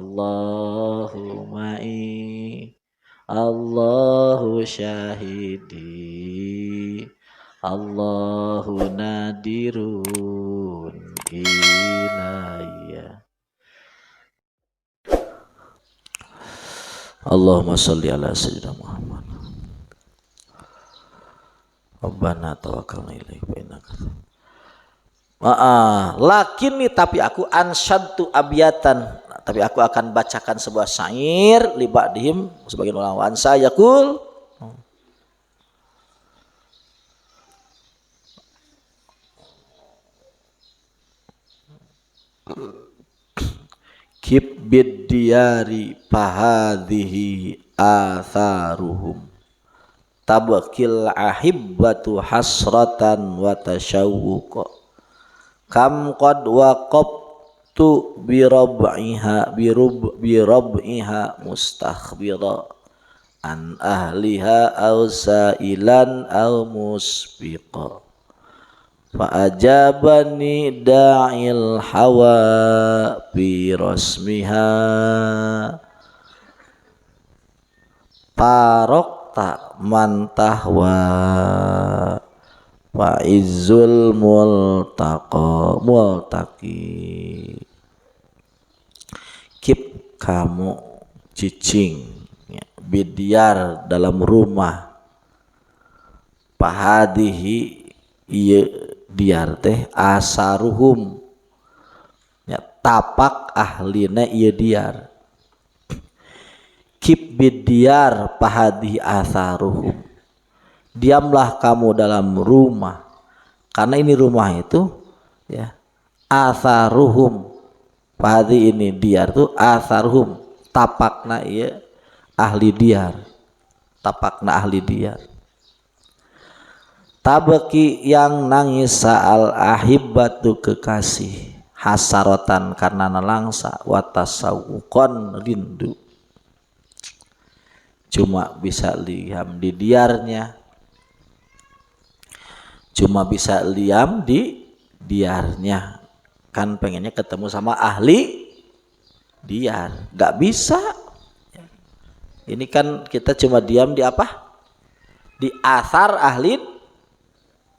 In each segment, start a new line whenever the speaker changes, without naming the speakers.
Allahu ma'i, Allahu syahidi, Allahu nadirun ilayya. Allahumma sholli ala sayyidina Muhammad. Rabbana tawakkalna ilaika wa innaka. Lakin nih tapi aku ansyadtu abiyatan, tapi aku akan bacakan sebuah syair li ba'dihim sebagian ulama ansa yaqul kib bid diyari fahadhihi atharuhum tabakil ahibbatu hasratan wa tashawwuqa kam qad waqabtu bi rab'iha mustakhbira an ahliha aw sa'ilan aw musbiqa fa ajabani da'il hawa bi rasmiha parokta mantahwa wa izzul multaqi. Keep kamu cicing ya, bidyar dalam rumah pahadihi iya diar teh asaruhum ya, tapak ahlina iya diar. Keep bidyar pahadihi asaruhum, diamlah kamu dalam rumah, karena ini rumah itu ya atharuhum, padi ini diar tuh atharuhum, tapakna iya ahli diar, tapakna ahli diar. Tabaki yang nangis sa'al ahibbatu kekasih hasarotan karena nalangsa watasawukon rindu, cuma bisa liam di diarnya, cuma bisa liam di diarnya, kan pengennya ketemu sama ahli diar, gak bisa. Ini kan kita cuma diam di apa? Di asar ahli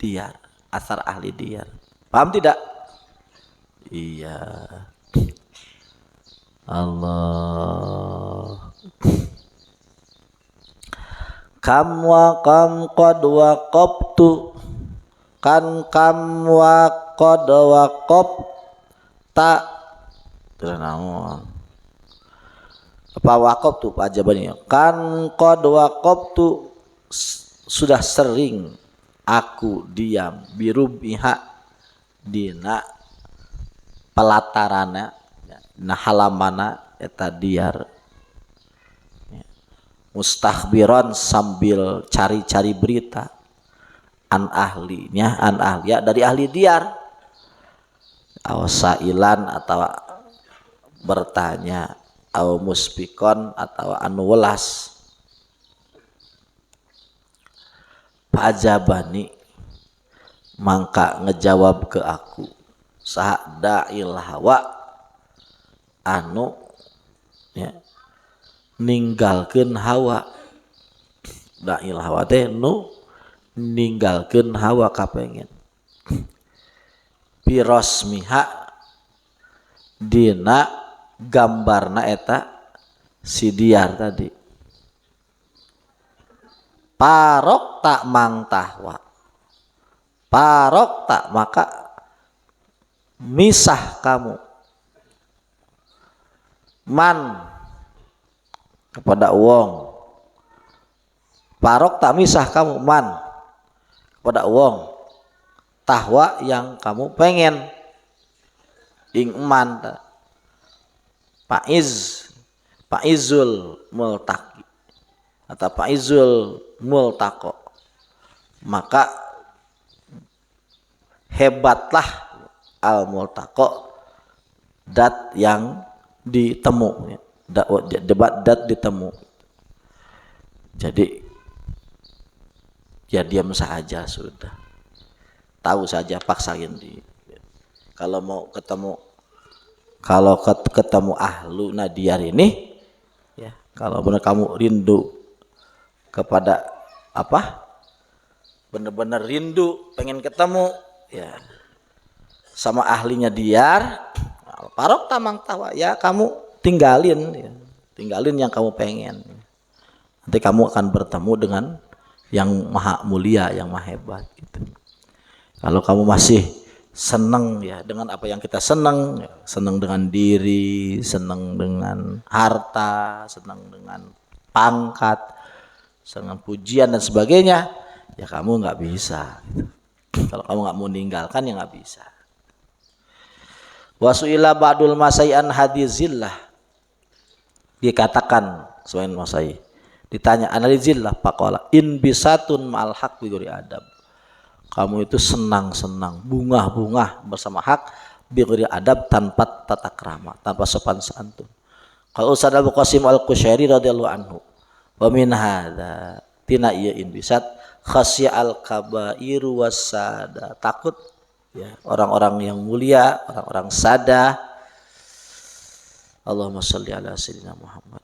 diar, asar ahli diar. Paham tidak? Iya. Allah. Kam wa kam qad waqabtu, kan kam wa qad waqabta ternaon apa waqabtu apa jawabannya, kan qad waqabtu sudah sering aku diam birubiha dina pelatarana na halamana eta diar mustakhbiran sambil cari-cari berita an ahlinya, an ahliya dari ahli diar, awsailan atau bertanya, aw musbikon atau anu welas. Pajabani mangka ngejawab ke aku saha da'il hawa anu ya ninggalkeun hawa, da'il hawa teh nu ninggalkeun hawa kapengen pirosmiha dina gambarna eta si diar tadi. Parok tak mangtahwa, parok tak maka misah kamu man kepada wong, parok tak misah kamu man kepada wong tahwa yang kamu pengen ing man paizul multaqi atau paizul multaqo, maka hebatlah al multaqo dat yang ditemu, debat dat ditemu. Jadi ya diam saja sudah, tahu saja paksain di. Kalau mau ketemu Kalau ketemu ahlu nadiyar ini, ya, kalau benar kamu rindu kepada apa, benar-benar rindu pengen ketemu ya sama ahlinya diyar, parok tamang tawa, ya kamu tinggalin, ya, tinggalin yang kamu pengen. Nanti kamu akan bertemu dengan yang maha mulia, yang maha hebat gitu. Kalau kamu masih senang ya dengan apa yang kita senang, ya, senang dengan diri, senang dengan harta, senang dengan pangkat, senang pujian dan sebagainya, ya kamu nggak bisa gitu. Kalau kamu nggak mau meninggalkan ya nggak bisa. Wasuila ba'dul masai'an hadizillah, dikatakan selain masai, ditanya analizillah faqala in bisatun ma'al haq bi ghairi adab, kamu itu senang-senang, bungah-bungah bersama hak bi ghairi adab, tanpa tata krama, tanpa sopan santun. Kalau Ustaz Abu Qasim Al-Qushairi radhiyallahu anhu, wa min hadza tina ieu in bisat khasya al-kabairu wasada, takut ya orang-orang yang mulia, orang-orang sada. Allahumma shalli ala sayyidina Muhammad.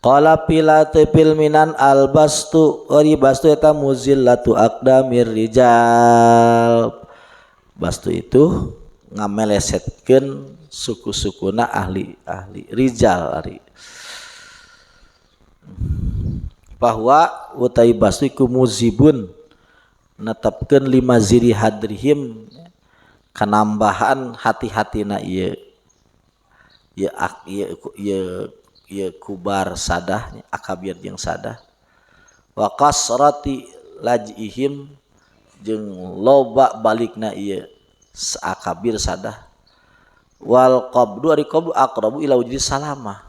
Qala pilate pilminan albastu ori bastu eta muzillatu aqdamir rijal. Bastu itu ngamelesetkeun suku-sukuna ahli rijal ari. Bahwa utai bastu iku muzibun netepkeun lima ziri hadrihim, kanambahan hati-hatina ieu ya kubar sadah, akabir yang sadah, wa kasrati lajihim jeung loba balikna ieu akabir sadah, wal qabdu ari qabdu aqrabu ila wujudi salamah,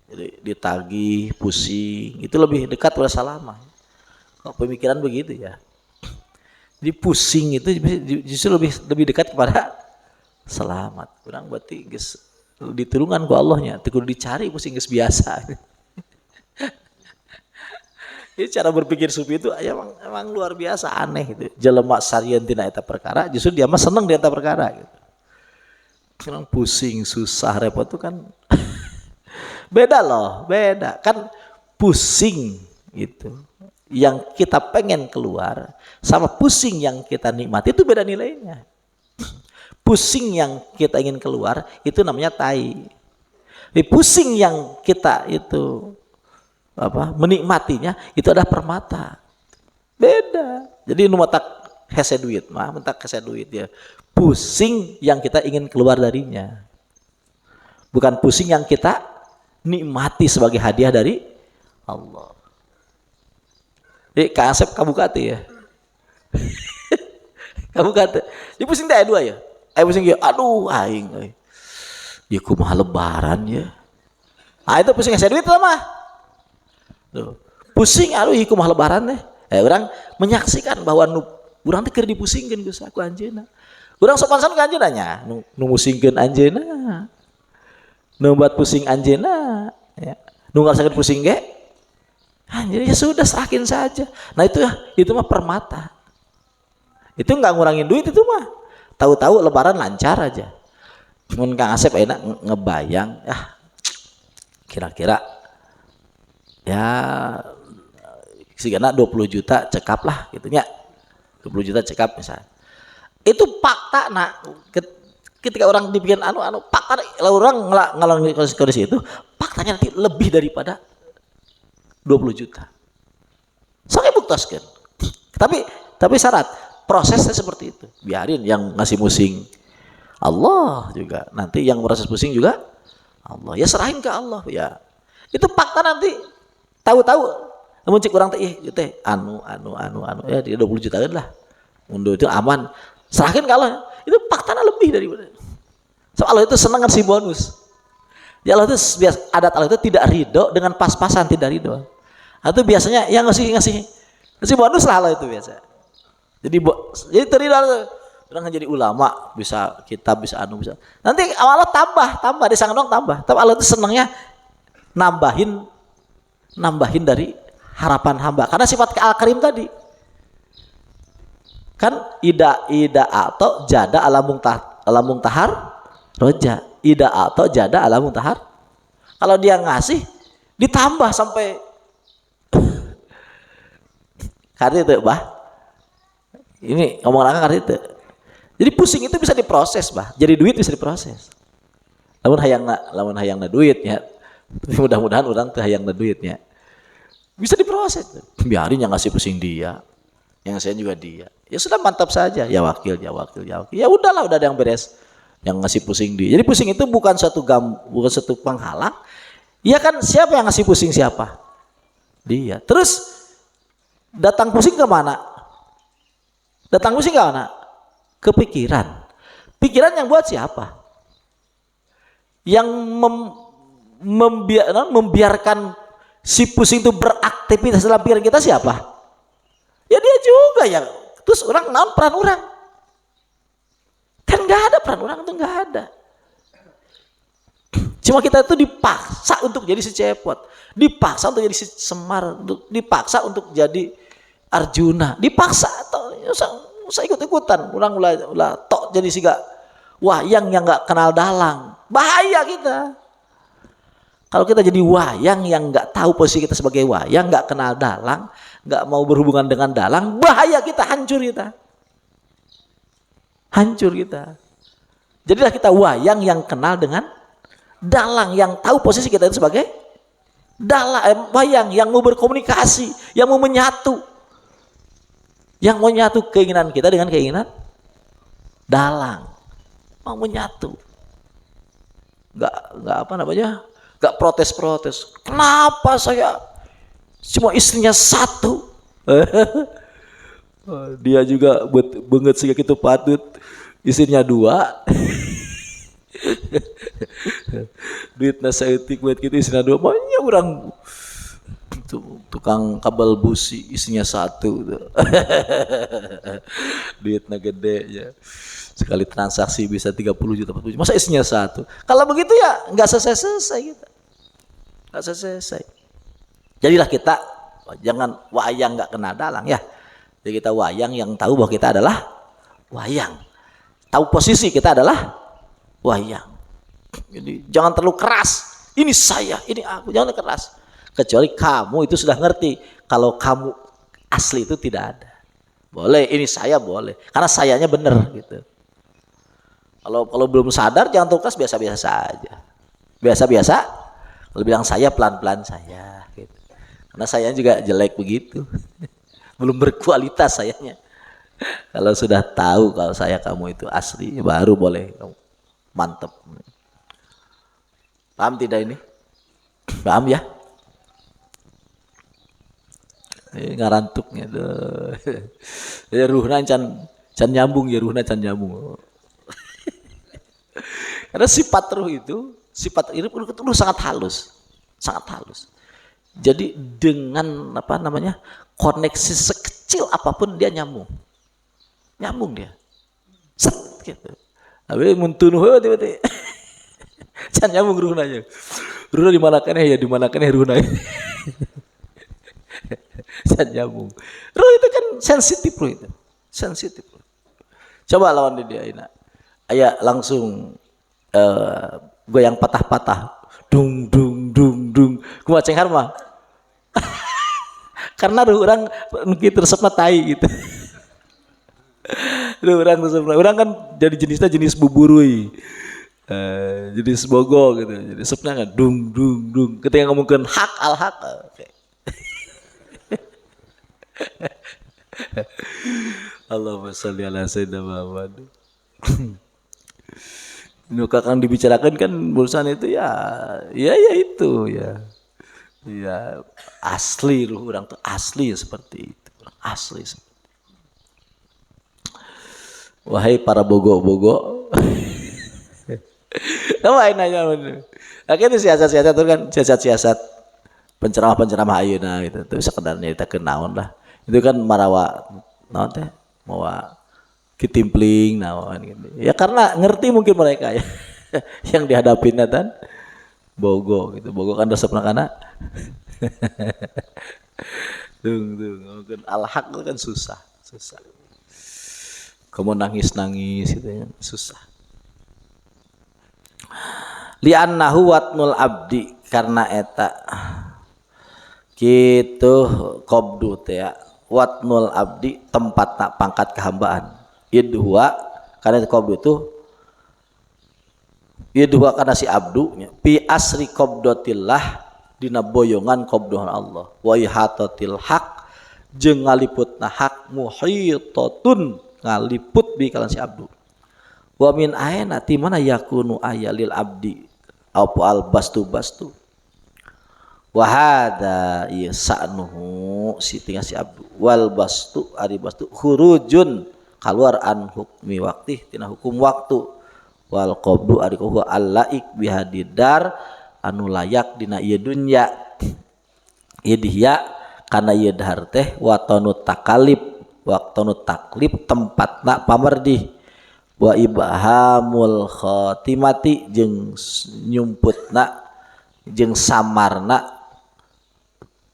jadi ditagih pusing itu lebih dekat pada salamah. Kok pemikiran begitu ya, jadi pusing itu justru lebih dekat kepada selamat. Kurang berarti geus ditulungan ku Allahnya, teu kudu dicari pusing geus biasa. Jadi cara berpikir sufi itu emang luar biasa, aneh gitu. Jelema sarieun tina eta perkara, justru dia mah seneng di eta perkara gitu. Kurang pusing, susah, repot itu kan beda loh, beda. Kan pusing gitu yang kita pengen keluar sama pusing yang kita nikmati itu beda nilainya. Pusing yang kita ingin keluar itu namanya tai. Pusing yang kita itu menikmatinya itu adalah permata. Beda. Jadi nu matak hese duit mah, mentak hese duit ya. Pusing yang kita ingin keluar darinya. Bukan pusing yang kita nikmati sebagai hadiah dari Allah. Jadi Kak Asep kabukate ya. Kabukate. Jadi pusing teh dua ya. Pusing ya, aduh aing euy. Ya kumaha lebaran ya. Ah itu pusing hese duit mah. Tuh. Pusing aduh ieu kumaha lebaran teh. Urang menyaksikan bahwa urang teh keur dipusingkeun Gus aku anjeunna. Urang sopan-sopan ka anjeunna nya, nu musingkeun anjeunna. Nu buat pusing anjeunna, ya. Nu ngarasakeun pusing ge. Anjir ya sudah serahkan saja. Nah itu mah permata. Itu enggak ngurangin duit itu mah. Tahu-tahu lebaran lancar aja. Mun Kang Asep enak ngebayang, kira-kira ya sigana 20 juta cekap lah gitu nya. 20 juta cekap misalnya. Itu fakta ketika orang dibikin fakta orang ngalami kondisi itu, faktanya nanti lebih daripada 20 juta. Soalnya buktaskan. Tapi syarat prosesnya seperti itu. Biarin yang ngasih pusing Allah juga, nanti yang proses pusing juga Allah. Ya serahin ke Allah ya. Itu fakta nanti. Tahu-tahu namun cek orang teh ya dia 20 jutaan lah. Mundur itu aman. Serahin ke Allah. Itu faktanya lebih daripada. So Allah itu senang ngasih bonus. Ya Allah itu biasa, adat Allah itu tidak ridho dengan pas-pasan, tidak ridho. Itu biasanya yang ngasih bonus lah Allah itu biasa. Jadi terlihat orang jadi ulama, bisa kitab, bisa bisa. Nanti Allah tambah di sang dong tambah. Tapi Allah itu senangnya nambahin dari harapan hamba. Karena sifat al-karim tadi kan ida atau jada alamung tahar roja, ida atau jada alamung tahar. Kalau dia ngasih ditambah sampai karena itu bah, ini ngomong orang karena itu. Jadi pusing itu bisa diproses bah, jadi duit bisa diproses. Lamun hayangna duitnya, mudah-mudahan orang tuh hayangna duitnya bisa diproses. Biarin yang ngasih pusing dia, yang saya juga dia. Ya sudah mantap saja, ya wakil. Ya udahlah, udah ada yang beres, yang ngasih pusing dia. Jadi pusing itu bukan suatu penghalang. Ya kan siapa yang ngasih pusing siapa? Dia. Terus datang pusing ke mana? Datang pusing ke mana? Ke pikiran. Pikiran yang buat siapa? Yang membiarkan si pusing itu beraktivitas dalam pikiran kita siapa? Ya dia juga ya. Terus orang naon peran orang? Kan nggak ada peran orang, itu nggak ada. Cuma kita itu dipaksa untuk jadi si Cepot, dipaksa untuk jadi si Semar, dipaksa untuk jadi Arjuna, dipaksa atau usah ikut-ikutan. Orang ulah tok jadi siga wayang yang nggak kenal dalang, bahaya kita. Kalau kita jadi wayang yang nggak tahu posisi kita sebagai wayang, nggak kenal dalang, nggak mau berhubungan dengan dalang, bahaya kita, hancur kita. Jadilah kita wayang yang kenal dengan dalang, yang tahu posisi kita itu sebagai dalang, wayang yang mau berkomunikasi, yang mau menyatu, keinginan kita dengan keinginan dalang, mau menyatu. Nggak protes. Kenapa saya cuma istrinya satu? Dia juga banget sih gitu patut istrinya dua. Duit nasaeutik buat kita istrinya dua. Banyak orang tukang kabel busi istrinya satu. Duitnya gede ya. Sekali transaksi bisa 30 juta, 40 juta. Masa isinya satu? Kalau begitu ya nggak selesai kita. Nggak selesai. Jadilah kita jangan wayang nggak kena dalang ya. Jadi kita wayang yang tahu bahwa kita adalah wayang. Tahu posisi kita adalah wayang. Jadi jangan terlalu keras. Ini saya, ini aku. Jangan keras. Kecuali kamu itu sudah ngerti. Kalau kamu asli itu tidak ada. Boleh, ini saya boleh. Karena sayanya benar gitu. Kalau belum sadar jangan terlalu keras, biasa-biasa saja. Biasa-biasa. Kalau bilang saya pelan-pelan saya gitu. Karena saya juga jelek begitu. Belum berkualitas sayanya. Kalau sudah tahu kalau saya kamu itu asli, baru boleh mantep. Paham tidak ini? Paham ya? Ini ngarantuknya tuh. Ya ruhna can nyambung ya, ruhna can nyambung. Karena sifat ruh itu sangat halus. Jadi dengan koneksi sekecil apapun dia nyambung dia. Set gitu. Tapi muntunuh tiba-tiba. Can nyambung ruhnanya. Ruhna dimanakan ya ruhna. Can nyambung. Ruh itu kan sensitif ruh itu. Sensitif. Coba lawan dia ini. Aya langsung goyang patah-patah. Dung dung dung dung. Kumaha ceng harma. Karena ruh orang gitu resepna tai gitu. Orang kan jadi jenis buburui. Jenis bogo gitu. Jadi resepna kan dung dung dung. Ketika ngomongkeun hak al hak. Allahumma sholli ala sayyidina Muhammad. Nuka kan dibicarakan kan urusan itu ya itu ya. Ya asli ruh orang tuh asli seperti itu. Asli seperti itu. Wahai para bogo-bogo. Apa nanya bener. Akhirnya siasat-siasat itu kan siasat-siasat penceramah-penceramah ayeuna gitu. Itu sekedar nyaritakeun naon lah. Itu kan marawa naon teh? Mawa kitimpling naon gitu. Ya karena ngerti mungkin mereka ya yang dihadapin kan. Bogo gitu. Bogo kan resep kana. Mungkin al-haq itu kan susah. Kamu nangis gitu ya, susah. Li'annahu watnul abdi, karena eta gitu qabdu teh ya. Watnul abdi tempatna pangkat kehambaan. Idhuwa karena qabdu itu idhuwa karena si abdu nya fi asri qabdatillah dina boyongan qabduhan Allah wa ihatatil haq jeung ngaliputna hak muhitatun ngaliput bi kalan si abdu. Wa min aina ti mana yakunu ayalil abdi apa al bastu wa hada ieu sa'nuhu si tinggal si abdu wal bastu ari bastu khurujun kaluar an hukmi waqti tina hukum waktu wal qabdu ari huwa allaik bihadidar anu layak dina ieu dunya idhiya kana ieu dahar teh watanu takalib waktanu taklib tempatna pamerdih wa ibhamul khatimati jeung nyumputna jeung samarna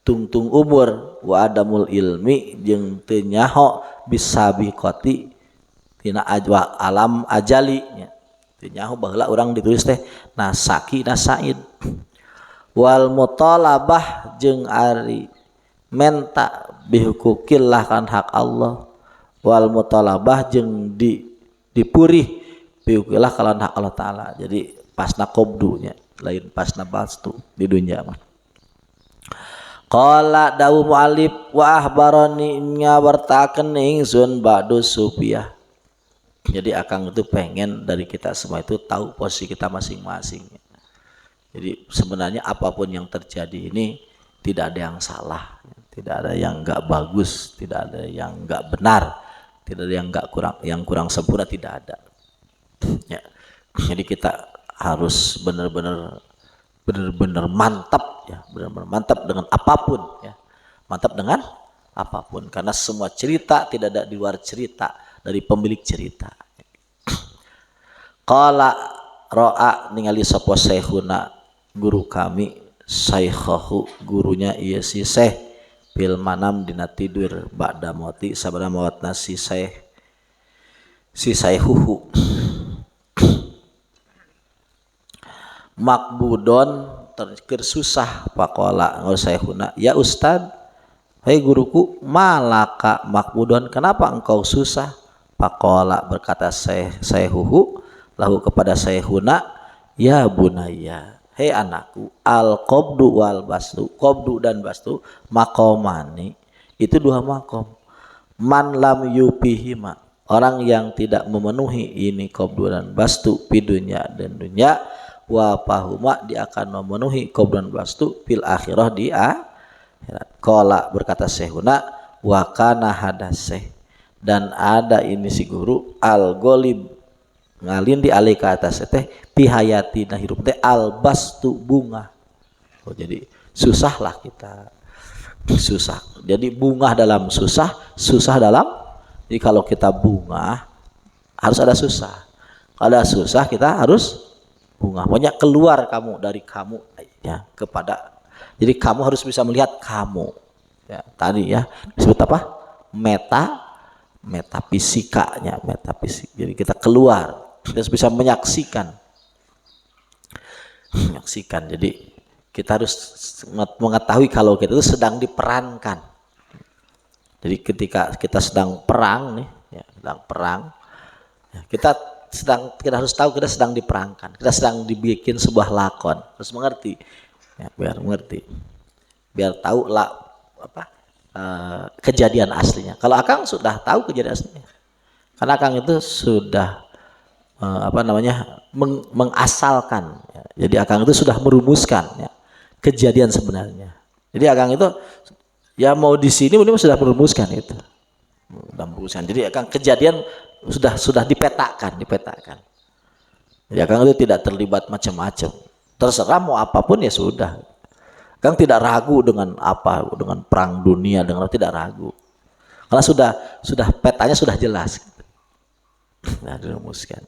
tungtung umur wa adamul ilmi jeung teu nyaho bisabiqati tina ajwa alam ajali nya teu nyaho baheula urang ditulis teh nasaki nasaid wal mutalabah jeung ari menta bihukukillah kan hak Allah wal mutalabah jeung dipurih bihukukillah kalan hak Allah taala. Jadi pasna qabdunya lain pasna bastu di dunia mah. Qala dawu mu'alif wa ahbarani ngawartakeun ingsun ba'du sufiyah. Jadi akang itu pengen dari kita semua itu tahu posisi kita masing-masing. Jadi sebenarnya apapun yang terjadi ini tidak ada yang salah, tidak ada yang enggak bagus, tidak ada yang enggak benar, tidak ada yang enggak kurang sempurna, tidak ada. Ya. Jadi kita harus benar-benar mantap ya, benar-benar mantap dengan apapun ya. Mantap dengan apapun karena semua cerita tidak ada di luar cerita dari pemilik cerita. Qala ra'a ningali sapa syekhuna guru kami saykhahu gurunya ieu si syekh bil manam dina tidur ba'da mauti sabana mautna si saykhuhu makbudon terkir susah pakola ngau sayhuna ya ustad hei guruku malaka makbudon kenapa engkau susah pakola berkata sayhuhu lahu kepada sayhuna ya bunaya hei anakku al qabdu wal bastu qabdu dan bastu makomani itu dua makom man lam yupihima orang yang tidak memenuhi ini qabdu dan bastu pidunya dan dunya wa pahuma dia akan memenuhi qabdan bastu fil akhirah di akhirat. Qala berkata syekhuna wa kana hadaseh dan ada ini si guru al golib ngalin di alih ke atas teh pihayati nah hirup teh al bastu bunga. Oh, jadi susahlah kita susah. Jadi bunga dalam susah dalam. Jadi kalau kita bunga harus ada susah. Kalau ada susah kita harus bunga. Pokoknya keluar kamu dari kamu ya kepada. Jadi kamu harus bisa melihat kamu. Ya, tadi ya disebut apa? Metafisikanya, metafisik. Jadi kita keluar, kita harus bisa menyaksikan. Jadi kita harus mengetahui kalau kita itu sedang diperankan. Jadi ketika kita sedang perang nih, ya, sedang perang, ya, kita harus tahu kita sedang diperangkan, kita sedang dibikin sebuah lakon, harus mengerti, ya, biar mengerti, biar tahu lah apa kejadian aslinya. Kalau akang sudah tahu kejadian aslinya, karena akang itu sudah mengasalkan, ya. Jadi akang itu sudah merumuskan ya, kejadian sebenarnya. Jadi akang itu ya mau di sini ini sudah merumuskan itu, Jadi akang kejadian sudah dipetakan. Ya Kang itu tidak terlibat macam-macam. Terserah mau apapun ya sudah. Kang tidak ragu dengan perang dunia, tidak ragu. Karena sudah petanya sudah jelas. Nah, dirumuskan.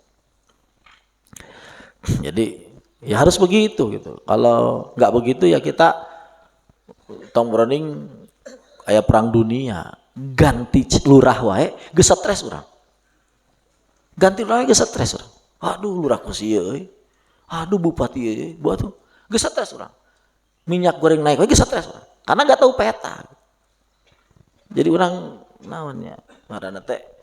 Jadi Ya harus begitu gitu. Kalau nggak begitu ya kita tong browning kayak perang dunia. Ganti lurah wae, geus stres urang. Ganti lurah wae geus stres urang. Aduh lurah ku sieu euy. Aduh bupati euy, buat tuh. Geus stres urang. Minyak goreng naik wae geus stres urang. Karena nggak tahu peta. Jadi orang naonnya ngaranna teh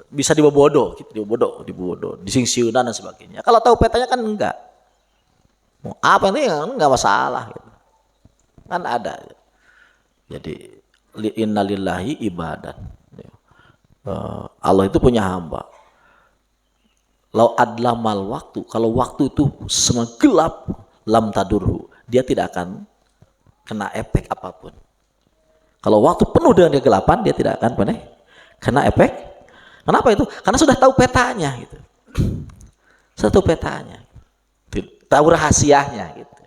bisa dibobodo, gitu, dibobodo, disingsiunan dan sebagainya. Kalau tahu petanya kan enggak. Mau apa ini enggak masalah gitu. Kan ada. Jadi innalillahi ibadan. Allah itu punya hamba. Lau adlamal waktu, kalau waktu itu semua gelap, lam tadurhu, dia tidak akan kena efek apapun. Kalau waktu penuh dengan kegelapan, dia tidak akan kena efek. Kenapa itu? Karena sudah tahu petanya gitu. Sudah tahu petanya. Tahu rahasianya gitu.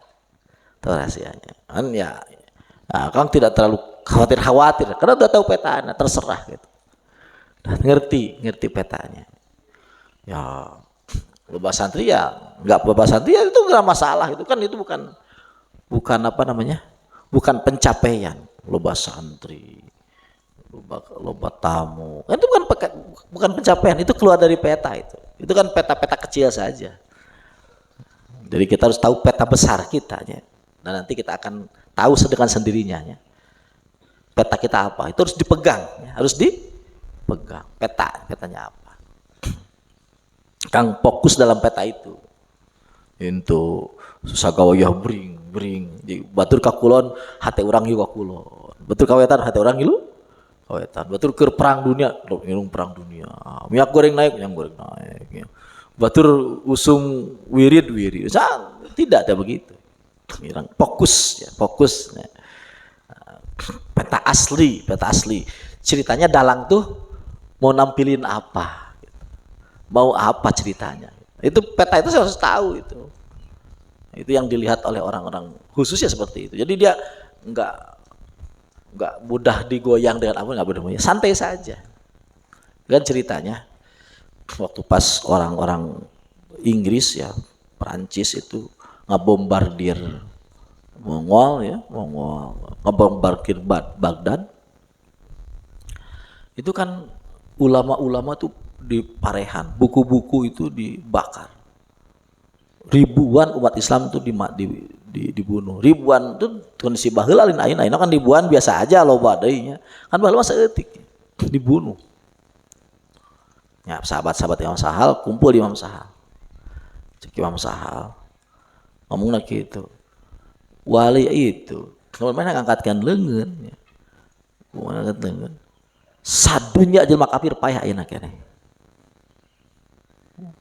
Tahu rahasianya. Kan ya, nah, Kang tidak terlalu khawatir karena sudah tahu petanya, terserah gitu. Dan ngerti petanya. Ya, loba santri ya, enggak loba santri ya itu enggak masalah, itu kan itu bukan apa namanya? Bukan pencapaian. Loba santri, loba tamu, itu bukan pencapaian, itu keluar dari peta itu kan peta-peta kecil saja. Jadi kita harus tahu peta besar kita ya. Dan nanti kita akan tahu dengan sendirinya ya. Peta kita apa, itu harus dipegang ya. Harus dipegang petanya apa. Kang fokus dalam peta itu susagawayah bring di batur kakulon hate urang ieu kakulon, batur kawetan hate urang ieu kawetan, batur keur perang dunia perang dunia, minyak goreng naik ya. Batur usum wirid tidak ada begitu. Fokus ya, peta asli ceritanya dalang tuh mau nampilin apa, mau apa ceritanya, itu peta itu saya harus tahu itu yang dilihat oleh orang-orang khususnya seperti itu. Jadi dia nggak mudah digoyang dengan apa, nggak mudah, santai saja. Kan ceritanya waktu pas orang-orang Inggris ya, Perancis itu ngabombardir Mongol, ngabombardir Baghdad. Itu kan ulama-ulama tuh diparehan, buku-buku itu dibakar. Ribuan umat Islam itu dibunuh. Ribuan itu kondisi baheula aina kan ribuan biasa aja loba deui nya. Kan baheula mah saeutik dibunuh. Ya, sahabat-sahabat Imam Sahal kumpul di Imam Sahal. Cek Imam Sahal ngomongna kitu. Wali itu mana ngangkatkeun leungeun ya. Mana ngangkat leungeun. Sadunya jelema kafir payah ayeuna keneh.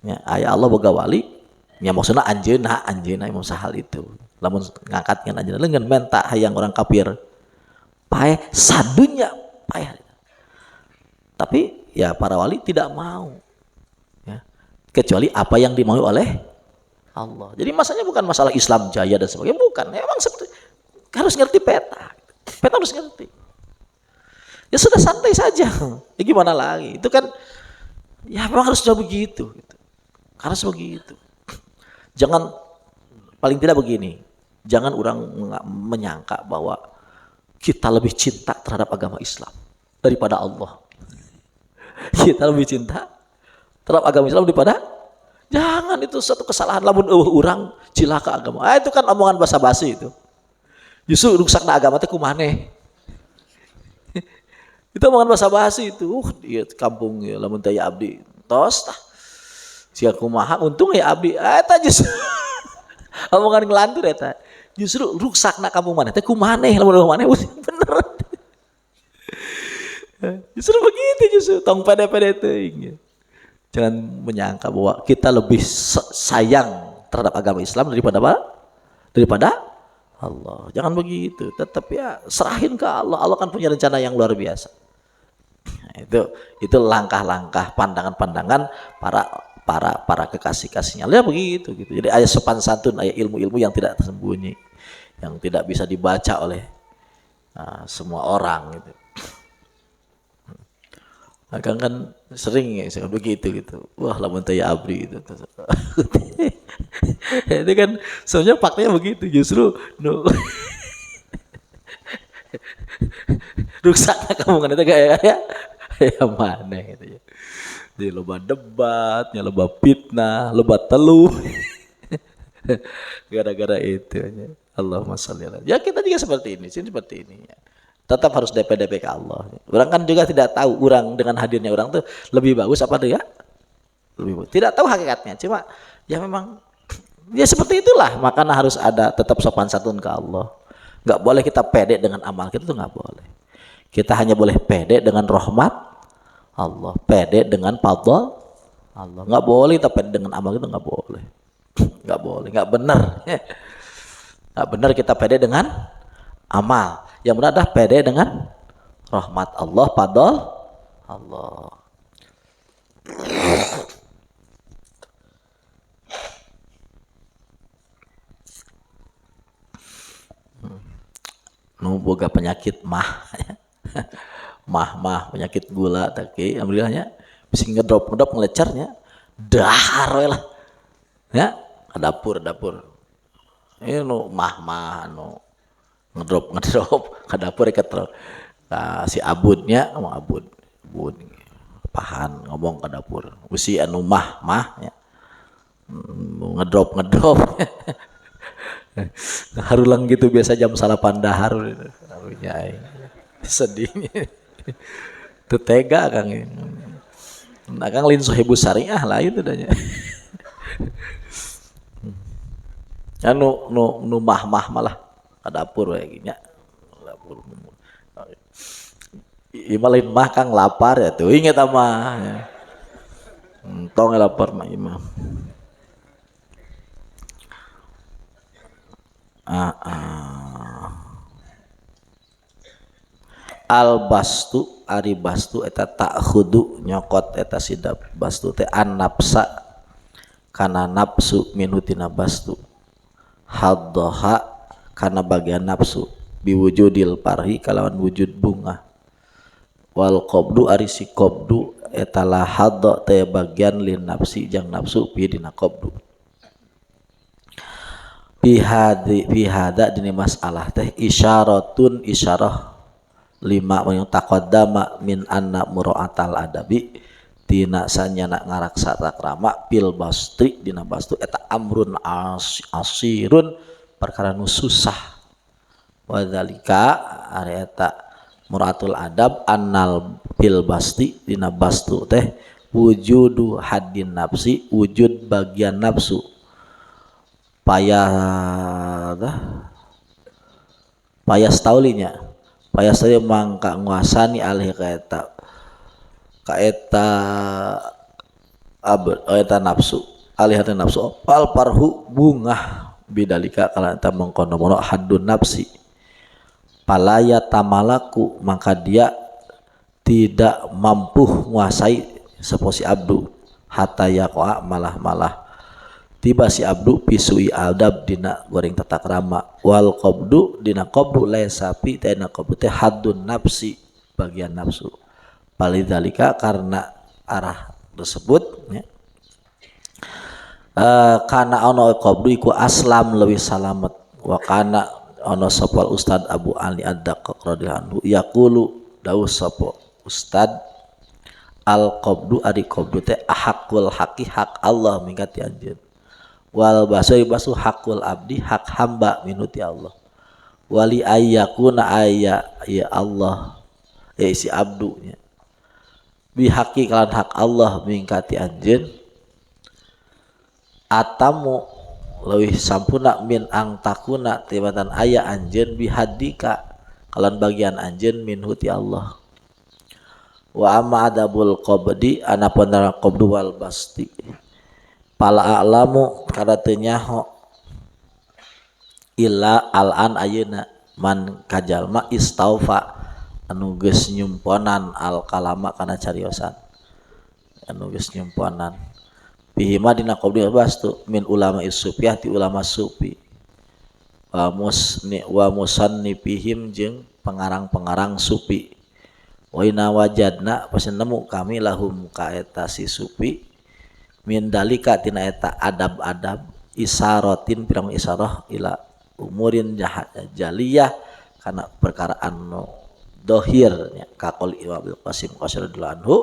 Ya, aya Allah boga wali. Ya maksudnya anjeuna Imam Sahal itu lamun ngangkatkeun anjeuna leungeun menta hayang orang kafir paeh sadunya payah. Tapi ya para wali tidak mau ya, kecuali apa yang dimaui oleh Allah. Jadi masanya bukan masalah Islam jaya dan sebagainya, bukan. Emang seperti harus ngerti peta harus ngerti. Ya sudah santai saja. Ya gimana lagi? Itu kan ya memang harus sudah begitu gitu. Harus begitu. Jangan, paling tidak begini, jangan orang menyangka bahwa kita lebih cinta terhadap agama Islam daripada Allah. Kita lebih cinta terhadap agama Islam daripada, jangan, itu satu kesalahan. Lamun orang cilaka agama, itu kan omongan basa-basi itu. Justru rusakna agama teh kumaneh. Itu omongan basa-basi itu. Dia kampung ya, lamun teh abdi tos tah. Sia kumaha untung ya abdi eta justru omongan ngelantur eta justru rusakna kampung maneh teh kumaneh lamun maneh bener. Justru begitu, justru tong pede-pede teuing. Jangan menyangka bahwa kita lebih sayang terhadap agama Islam daripada Allah. Jangan begitu. Tetap ya serahin ke Allah. Allah kan punya rencana yang luar biasa. Nah, itu langkah-langkah pandangan-pandangan para kekasih-kasihnya. Lihat begitu gitu. Jadi ayat sopan santun, ayat ilmu-ilmu yang tidak tersembunyi, yang tidak bisa dibaca oleh semua orang gitu. Akang kan sering ya begitu gitu. Wah lamun teh ya abri gitu. Itu kan sebenarnya faktanya begitu justru no, rusaknya kamu kan itu kayak ya mana gitu ya. Di loba debatnya, loba fitnah, loba teluh. Gara-gara itu ya. Allahumma sholli ala. Ya kita juga seperti ini, sini seperti ini ya. Tetap harus DP ke Allah. Orang kan juga tidak tahu orang dengan hadirnya orang tuh lebih bagus apa dia? Lebih bagus. Tidak tahu hakikatnya. Cuma ya memang ya seperti itulah. Makanya harus ada tetap sopan santun ke Allah. Nggak boleh kita pede dengan amal kita tuh nggak boleh. Kita hanya boleh pede dengan rahmat Allah, pede dengan fadl Allah. Nggak boleh kita pede dengan amal itu nggak boleh. Nggak boleh, nggak benar. Nggak benar kita pede dengan amal. Yang benar adalah pede dengan rahmat Allah, fadl Allah. Nu boga penyakit mah. mah penyakit gula tapi alhamdulillahnya bisa ngedrop ngelecernya dahar we lah ya ke dapur ini nu mah nu ngedrop ke dapur ikat terus nah, si abudnya ngomong abud pahan ngomong ke dapur usi anu mah ya ngedrop harulang gitu biasa jam salapan dahar harunya sedihnya itu tega kang nah kang lin sohibu syariah lain udahnya nu mah malah ke dapur kayak gini dapur imalin mah kang lapar ya tuh inget ama ya. Tong lapar mah imam al bastu ari bastu eta tak khudu nyokot eta sidap bastu teh an nafsa kana nafsu minutina bastu haddoha kana bagian nafsu biwujudil parhi kalawan wujud bunga wal qabdu ari si qabdu eta la haddo teh bagian lin nafsi jang nafsu pi dina qabdu bihada dini masalah teh isyaratun isyarah lima yang taqaddama min anna mura'atal adabi tina sanyana ngaraksa takrama pil bastri dina bastu eta amrun asirun perkara nu susah wadzalika ari eta mura'atul adab annal pil basti dina bastu teh wujudu haddin nafsi wujud bagian nafsu payas taulinya payas tadi mangka nguasani alih kaeta nafsu alih hati nafsu pal parhu bunga bidalika kalau kita mengkono-mono haddun nafsi palaya tamalaku maka dia tidak mampu menguasai seposi abdu hatta yaqa malah tiba si abdu pisui adab dina goreng tata krama wal qabdu dina qabdu laisa fi dina qabdu teh haddun nafsi bagian nafsu palidzalika karena arah tersebut ya. Kana ono qabdu iku aslam leuwih salamet wa kana ono sapa Ustad Abu Ali Ad-Daqqaq radhiyallahu anhu yaqulu dawuh sapa Ustad al qabdu ari qabdu teh ahaqul haqi hak Allah mingkati anjeun wal basu hakul abdi hak hamba minuti Allah wali ayyakuna ayya ya Allah ya isi abdunya bihaqi kalan hak Allah mingkati anjeun atamu leuwih sampurna min ang takuna tibatan aya anjeun bihadika kalan bagian anjeun minhu ti Allah wa amma adabul qabdi ana pandara qabdu wal basti pala a'lamu kada teu nyaho illa al-an ayeuna man kajalma istaufa anu geus nyumponan al kalama kana cariosan anu geus nyumponan bihi madina qabli bastu min ulama isufiyah ti ulama sufi wa musannifihim jeung pengarang-pengarang sufi wa inna wajadna pas nemu kami lahum ka eta si supi min dalika tina eta adab-adab isaratin pirang isarah ila umurin jaliyah kana perkara anu dohir nya kakol Imam Abdul Qasim radhiyallahu anhu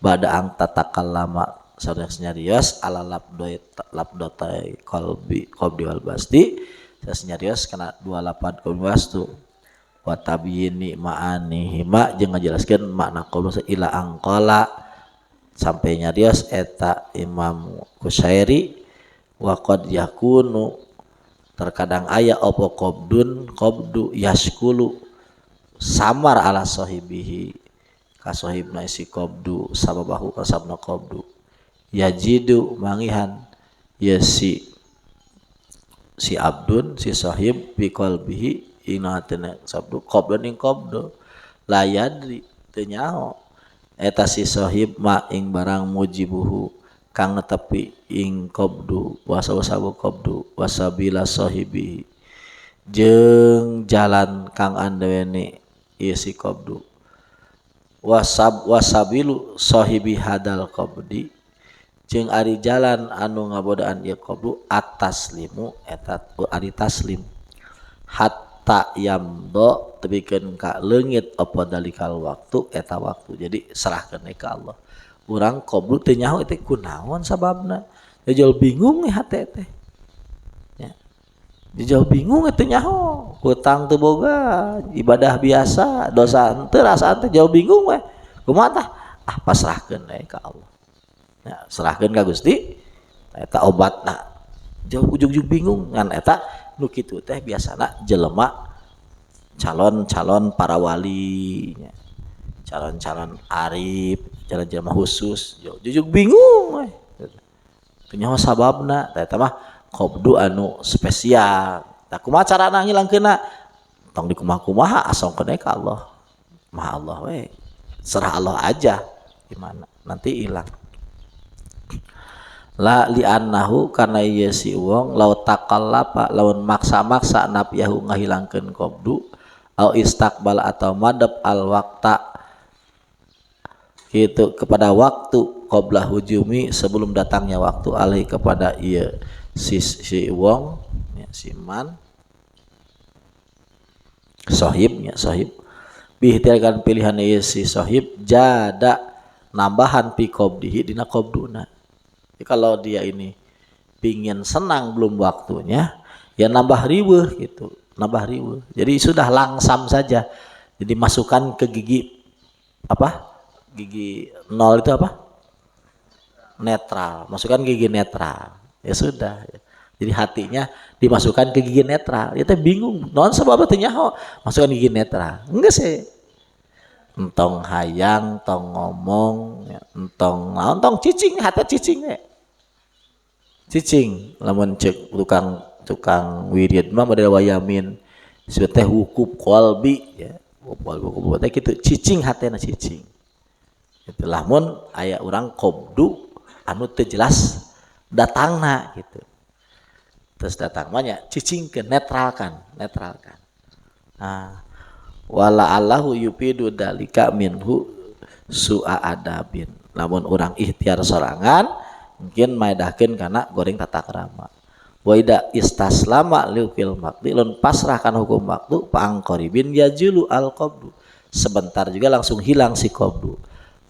bada ang tatakallama saudara nyarios ala labdotai qalbi wal basti nyarios kana dua lapad qalbi wastu wa tabyini ma'ani hima jeung ngajelaskeun makna qaul ila angqala sampai nyarios eta Imam Qushairi wa qad yakunu terkadang aya apa qabdu yaskulu samar ala sahibihi ka sahibna isi qabdu sababahu kasabna qabdu yajidu mangihan ya si abdun si sahib bi qalbihi ina tena sabdu qabdun ing qabdu la yadri teu nyaho eta si sahib ma ing barang mujibuhu kang netepi ing qabdu wasawasabu qabdu wasabila sahibi jeung jalan kang andewene ieu si qabdu wasabilu sahibi hadal qabdi jeung ari jalan anu ngabodaan ieu qabdu ataslimu eta ari taslim hatta yamdo tebikeun ka leungit apa dalikal waktu eta waktu jadi serahkeun ka Allah urang qabdu teu nyaho teh kunaon sababna jajal bingung hate teh nya jajal bingung teu nyaho hutang teu boga ibadah biasa dosa teu rasaan teh jauh bingung we kumaha tah pasrahkeun ka Allah ya serahkeun ka Gusti eta obatna jauh ujug-ujug bingung ngan eta nu kitu teh biasana jelema calon para wali nya calon arif jalan-jalan khusus jujug bingung we teu nyaho sababna eta mah qabdu anu spesial tah kumaha carana ngilangkeunna tong dikumaha-kumaha asongkeun ka Allah maha Allah we serah Allah aja gimana nanti hilang la li annahu kana ieu si wong law taqallapa lawan maksa-maksa nafyahu ngahilangkeun qabdu au istaqbal atau madep al waqta itu kepada waktu qabla hujumi sebelum datangnya waktu alai kepada ieu si wong ya, si man sahibnya sahib bihtiarkan pilihan ieu si sahib jada nambahan pi qabdihi dina qabduna. Jadi kalau dia ini pingin senang belum waktunya ya nambah riweuh gitu nambah riweuh jadi sudah langsam saja jadi masukkan ke gigi apa gigi nol itu apa netral masukkan gigi netral ya sudah jadi hatinya dimasukkan ke gigi netral ya teh bingung non sebab teh nyaho masukkan gigi netral enggak sih entong hayang tong ngomong ya, entong cicing hati cicing ya cicing lamun cek tukang wirid mah model wayamin disebut teh hukub qalbi ya hukub teh kitu cicing hatena cicing itu lamun aya urang qabdu anu teu jelas datangna gitu terus datang mah nya cicingkeun netralkan nah wala allahu yufidu dalika minhu su'a adabin lamun urang ikhtiar sorangan mungkin maedahkeun kana goreng tata krama wa ida istaslama liukil maqdi lun pasrahkan hukum waktu pangqaribin yajulu al qabdu sebentar juga langsung hilang si qabdu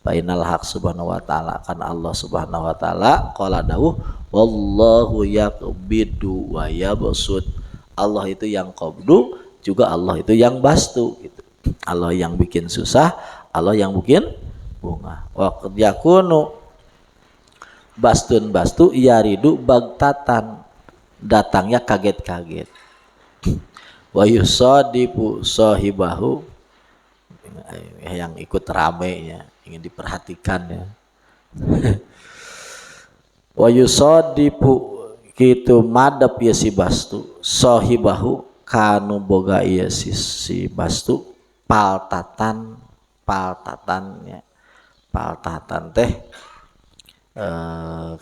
fa innal haq subhanahu wa ta'ala kan Allah subhanahu wa ta'ala qala dawuh wallahu yaqbidu wa yabsut Allah itu yang qabdu juga Allah itu yang bastu gitu Allah yang bikin susah Allah yang bikin bunga wa qad yakunu bastu yaridu bagtatan datangnya kaget-kaget wa yusadifu sahibahu yang ikut ramenya ingin diperhatikan ya wa yusadifu kitu madep ya si bastu sahibahu kanu boga ieu si bastu paltatan ya paltatan teh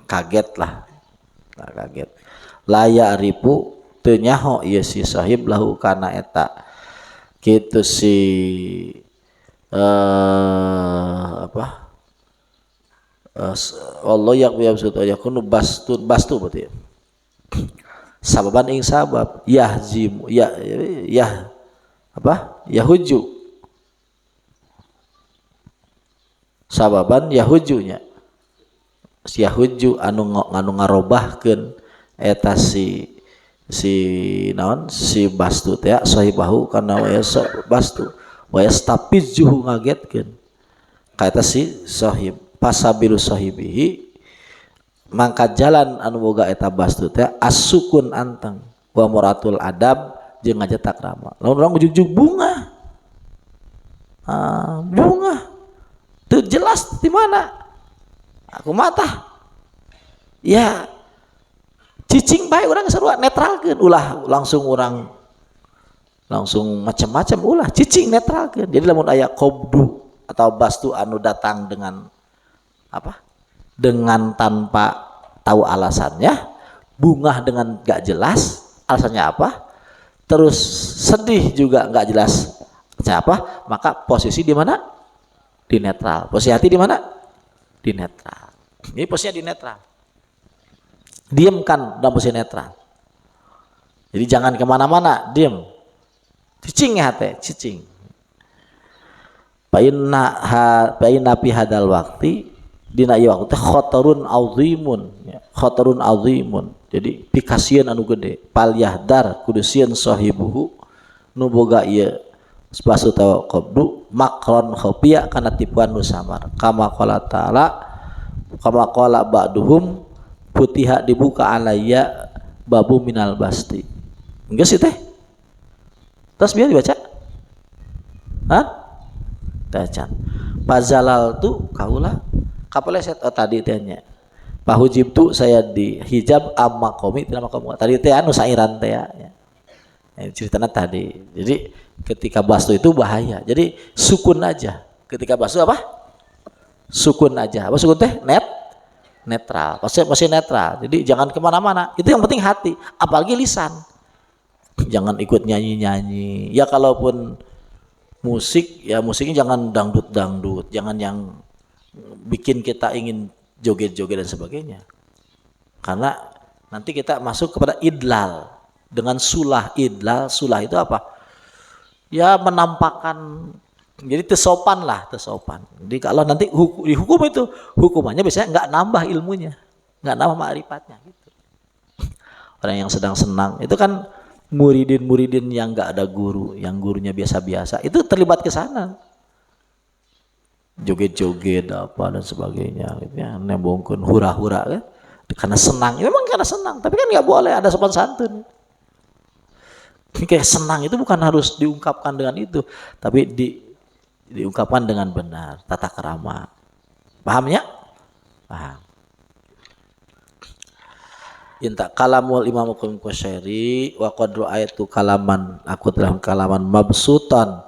kaget lah kaget laya ribu teu nyaho ieu si sahib lahu kana eta kitu si Allah yaqbiyabsut yakunu bastu berarti sababan ing sabab yahzimu ya apa yahuju sababan yahujunya yahuju anu ngarobahkeun eta si naon si bastu teh sahibahu kana wa bastu wa yastafizuhu ngagetkeun ka eta si sahib pasabilu sahibihi mangkat jalan anu boga eta bastu teh asukun anteng wa muratul adab jeung ngajetak rama lamun urang ujug-ujug bunga bunga teu jelas di mana aku mata ya cicing bae urang sarua netralkeun ulah langsung macam-macam ulah cicing netralkeun jadi lamun aya qobdu atau bastu anu datang dengan apa dengan tanpa tahu alasannya bunga dengan gak jelas alasannya apa terus sedih juga gak jelas alasannya apa maka posisi di mana di netral posisi hati di mana di netral ini posisinya di netral diamkan dalam posisi netral jadi jangan kemana-mana diam cicing ya hati cicing painna fi hadal waqti dina ieu waktu teh khatarun azimun jadi pikasieun anu gede pal yahdar kudu sieun sahibuhu nu boga ieu bastu tawa qabdu makron khafiya kana tipuan nu samar kama qala ta'ala kama qala ba'duhum putiha dibuka alayya babu minal basti geus teh terus biar dibaca tacan pazalal tu kaula kapaleset tadi tehnya pahujib tu saya di hijab amma komi tidak makom tadi teh anu sairan teh ya ceritanya tadi jadi ketika bastu itu bahaya jadi sukun aja ketika bastu apa sukun aja apa sukun teh netral masih netral jadi jangan kemana-mana itu yang penting hati apalagi lisan jangan ikut nyanyi ya kalaupun musik ya musiknya jangan dangdut jangan yang bikin kita ingin joget-joget dan sebagainya karena nanti kita masuk kepada idlal dengan sulah itu apa ya menampakkan jadi tersopan jadi kalau nanti dihukum itu hukumannya biasanya nggak nambah ilmunya nggak nambah ma'rifatnya gitu. Orang yang sedang senang itu kan muridin yang nggak ada guru yang gurunya biasa-biasa itu terlibat ke sana joget-joget apa dan sebagainya gitu ya nembongkeun hura-hura kan karena senang ya, memang karena senang tapi kan nggak boleh ada sopan santun kayak senang itu bukan harus diungkapkan dengan itu tapi diungkapkan dengan benar tata krama pahamnya paham inta kalamul imam Qushairi wa qadru ayatu kalaman aku telah kalaman mabsutan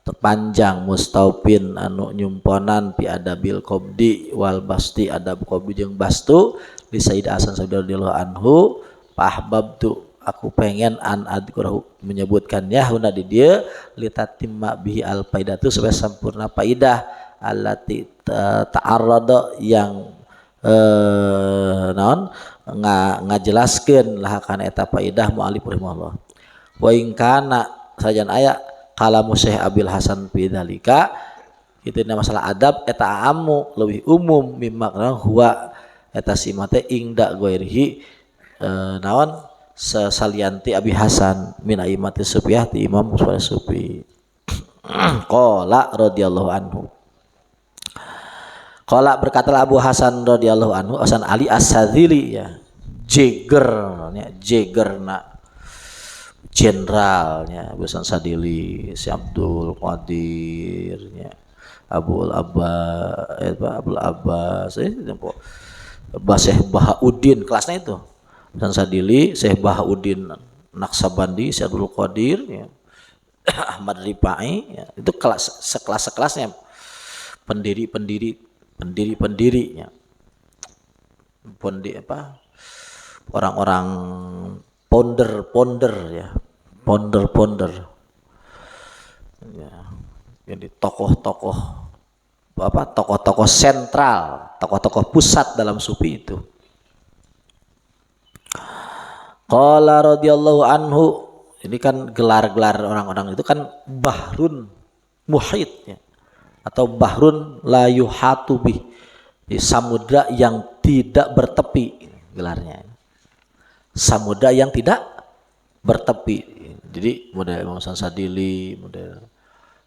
terpanjang mustaufin anu nyumponan pi adabil qabdi wal basti adab qabdi jeung bastu di Sayyid Hasan radhiyallahu anhu pahbab tu aku pengen an adkurahu menyebutkannya huna di dia litatimma bihi al faidatu supaya sempurna faidah allati ta'arrada yang naon ngajelaskeun lah kana eta faidah mu'allif rahimahullah wa in kana sajan aya kalamu Syekh Abil Hasan fi dzalika itu masalah adab eta amu leuwih umum mimma huwa eta simate ingda ghairihi naon salianti Abi Hasan min aimati sufiyah ti Imam Sufi qala radhiyallahu anhu qala berkatalah Abu Hasan radhiyallahu anhu Hasan Ali As-Sadzili ya jegerna jenderalnya Abu Hasan Sadili si Abdul Qadir ya Abul Abbas Syekh Bahauddin kelasnya itu Hasan Sadili Syekh Bahauddin Naqsabandi Syekh Abdul Qadir ya Ahmad Rifai ya. Itu sekelasnya pendiri-pendirinya orang-orang ponder ya ponder ya jadi tokoh-tokoh apa tokoh-tokoh sentral, tokoh-tokoh pusat dalam sufi itu. Qala radhiyallahu anhu, ini kan gelar-gelar orang-orang itu kan bahrun muhit ya, atau bahrun la yuhatu bih, samudra yang tidak bertepi gelarnya. Samudra yang tidak bertepi. Jadi model Imam Sadili, model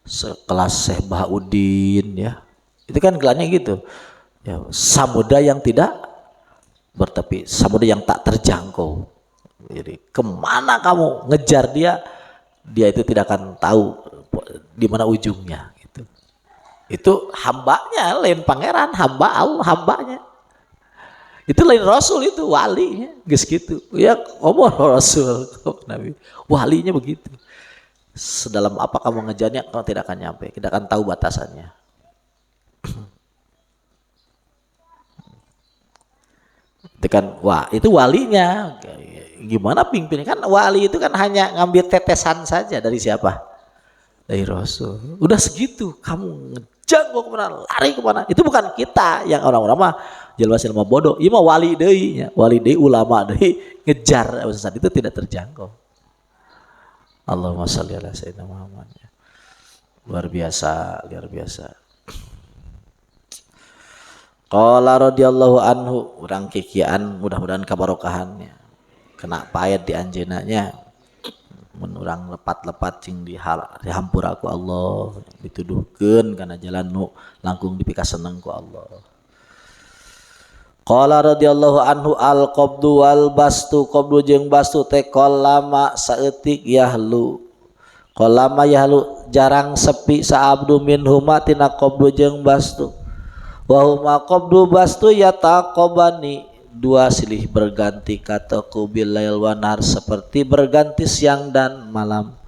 sekelas Syekh Bahauddin ya. Itu kan gelarnya gitu. Ya, samudra yang tidak bertepi, samudra yang tak terjangkau. Jadi kemana kamu ngejar dia, dia itu tidak akan tahu di mana ujungnya gitu. Itu hambanya, lain pangeran, hamba Allah, hambanya. Itu lain rasul, itu walinya, geus gitu. Ya omong rasul, nabi, walinya begitu. Sedalam apa kamu ngejarnya, kamu tidak akan nyampe, tidak akan tahu batasannya. Itu kan, wah itu walinya. Gimana pimpinnya? Kan wali itu kan hanya ngambil tetesan saja dari siapa? Dari Rasul. Udah segitu, kamu ngejar mau kemana, lari kemana? Itu bukan kita yang orang-orang mah jelma-jelma bodoh. Ini mah wali deui nya, wali deui, ulama deui, ngejar saat itu tidak terjangkau. Allahumma shalli ala sayyidina Muhammad. Luar biasa, luar biasa. Qala radhiyallahu anhu, urang kikian mudah-mudahan kabarokahannya. Kena payet di anjeunanya. Mun urang lepat-lepat cing dihampura ku Allah, dituduhkeun kana jalan nu langkung dipika seneng ku Allah. Qala radhiyallahu anhu al qabdu wal bastu, qabdu jeung bastu teh qallama saeutik yahlu. Qallama yahlu jarang sepi sa abdu minhuma tina qabdu jeung bastu. Wa huma qabdu bastu yataqabani, dua silih berganti kata kubil lail wanar, seperti berganti siang dan malam.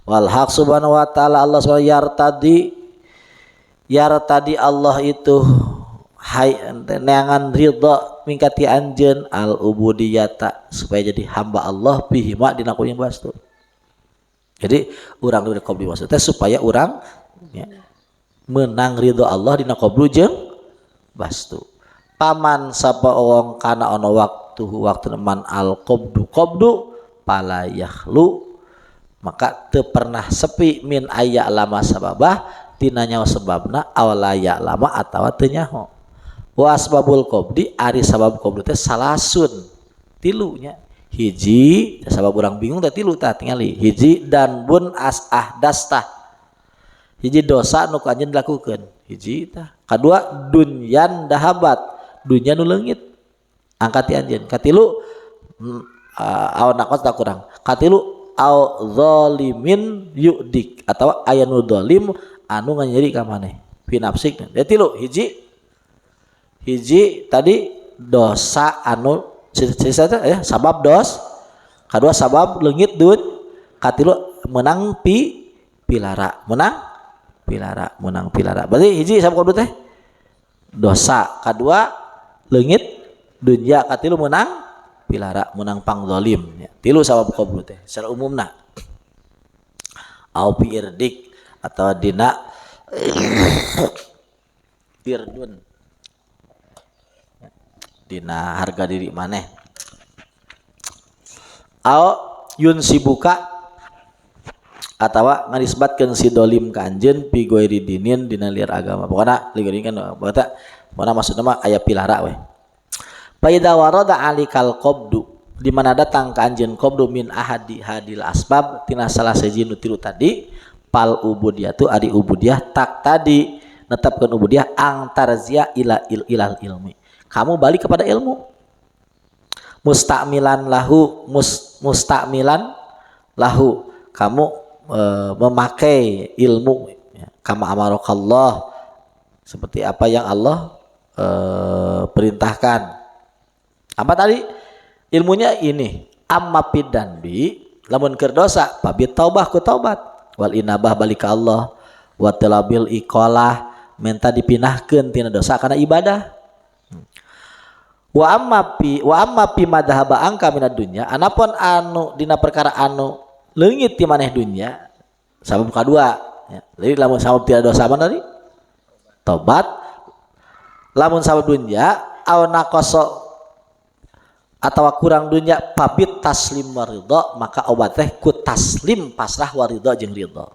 Wal haq subhanahu wa ta'ala, Allah SWT yartadi Allah itu hai neangan ridha mingkati anjeun al ubudiyata, supaya jadi hamba Allah bihima dina kuring bastu. Jadi urang di qabdu maksudnya supaya urang ya, menang ridha Allah dina qabdu jeung bastu. Paman sapa wong kana ana waktu man al qabdu pala yakhlu, maka teu pernah sepi min aya lama sababah tina nyaho sebabna awala ya lama atawa teu nyaho. Wa asbabul qabdi ari sabab qabdu teh salasun tilu nya. Hiji sabab urang bingung teh tilu tah tingali. Hiji dan bun ahdastah, hiji dosa nu ka anjeun dilakukeun, hiji tah. Kadua dunyan dahabat, dunya nu leungit angkat ti anjeun. Katilu aw nakos tak kurang. Katilu aw zalimin yudik, atawa aya nu zalim anu nganyeri ka maneh fi nafsik. Tilu, hiji tadi dosa anu ya sabab dos, kadua sabab leungit dun, katilu menang pilara, menang pilara. Berarti hiji sabab kudu teh dosa, kadua leungit dunya, katilu menang pilara, menang pangzalim ya. Tilu sabab qabul teh secara umumna. Au fi irdik atau dina irdun, dina harga diri maneh. Au yun sibuka atawa nganisbatkeun si dolim ka anjeun pi goiri dinin dina liar agama. Pokona ligeuring kan pokona maksudna mah aya pilara we. Fa idza warada alikal qabdu, di mana datang ka anjeun qabdu min ahadi hadil asbab tina salah siji nu tilu tadi, pal ubudiyatu ari ubudiyah tak tadi netepkeun ubudiyah ang tarzia ilal ilmi, kamu balik kepada ilmu. Mustamilan lahu kamu memakai ilmu ya. Kama amarakallah, seperti apa yang Allah perintahkan. Apa tadi ilmunya ini? Amma pidan bi lamun keur dosa pabi taubah ku taubat, wal inabah balik ka Allah, wa talabil iqalah menta dipinahkeun tina dosa kana ibadah. Wa amma pi madhaba angka minad dunya, anapun anu dina perkara anu leungit ti maneh dunya, sabab kadua ya. Jadi lamun sabab tidak dosa apa tadi? tobat lamun sawa dunya aw naqasa atawa kurang dunya pabit taslim waridha maka obat teh ku taslim pasrah waridha jeung ridha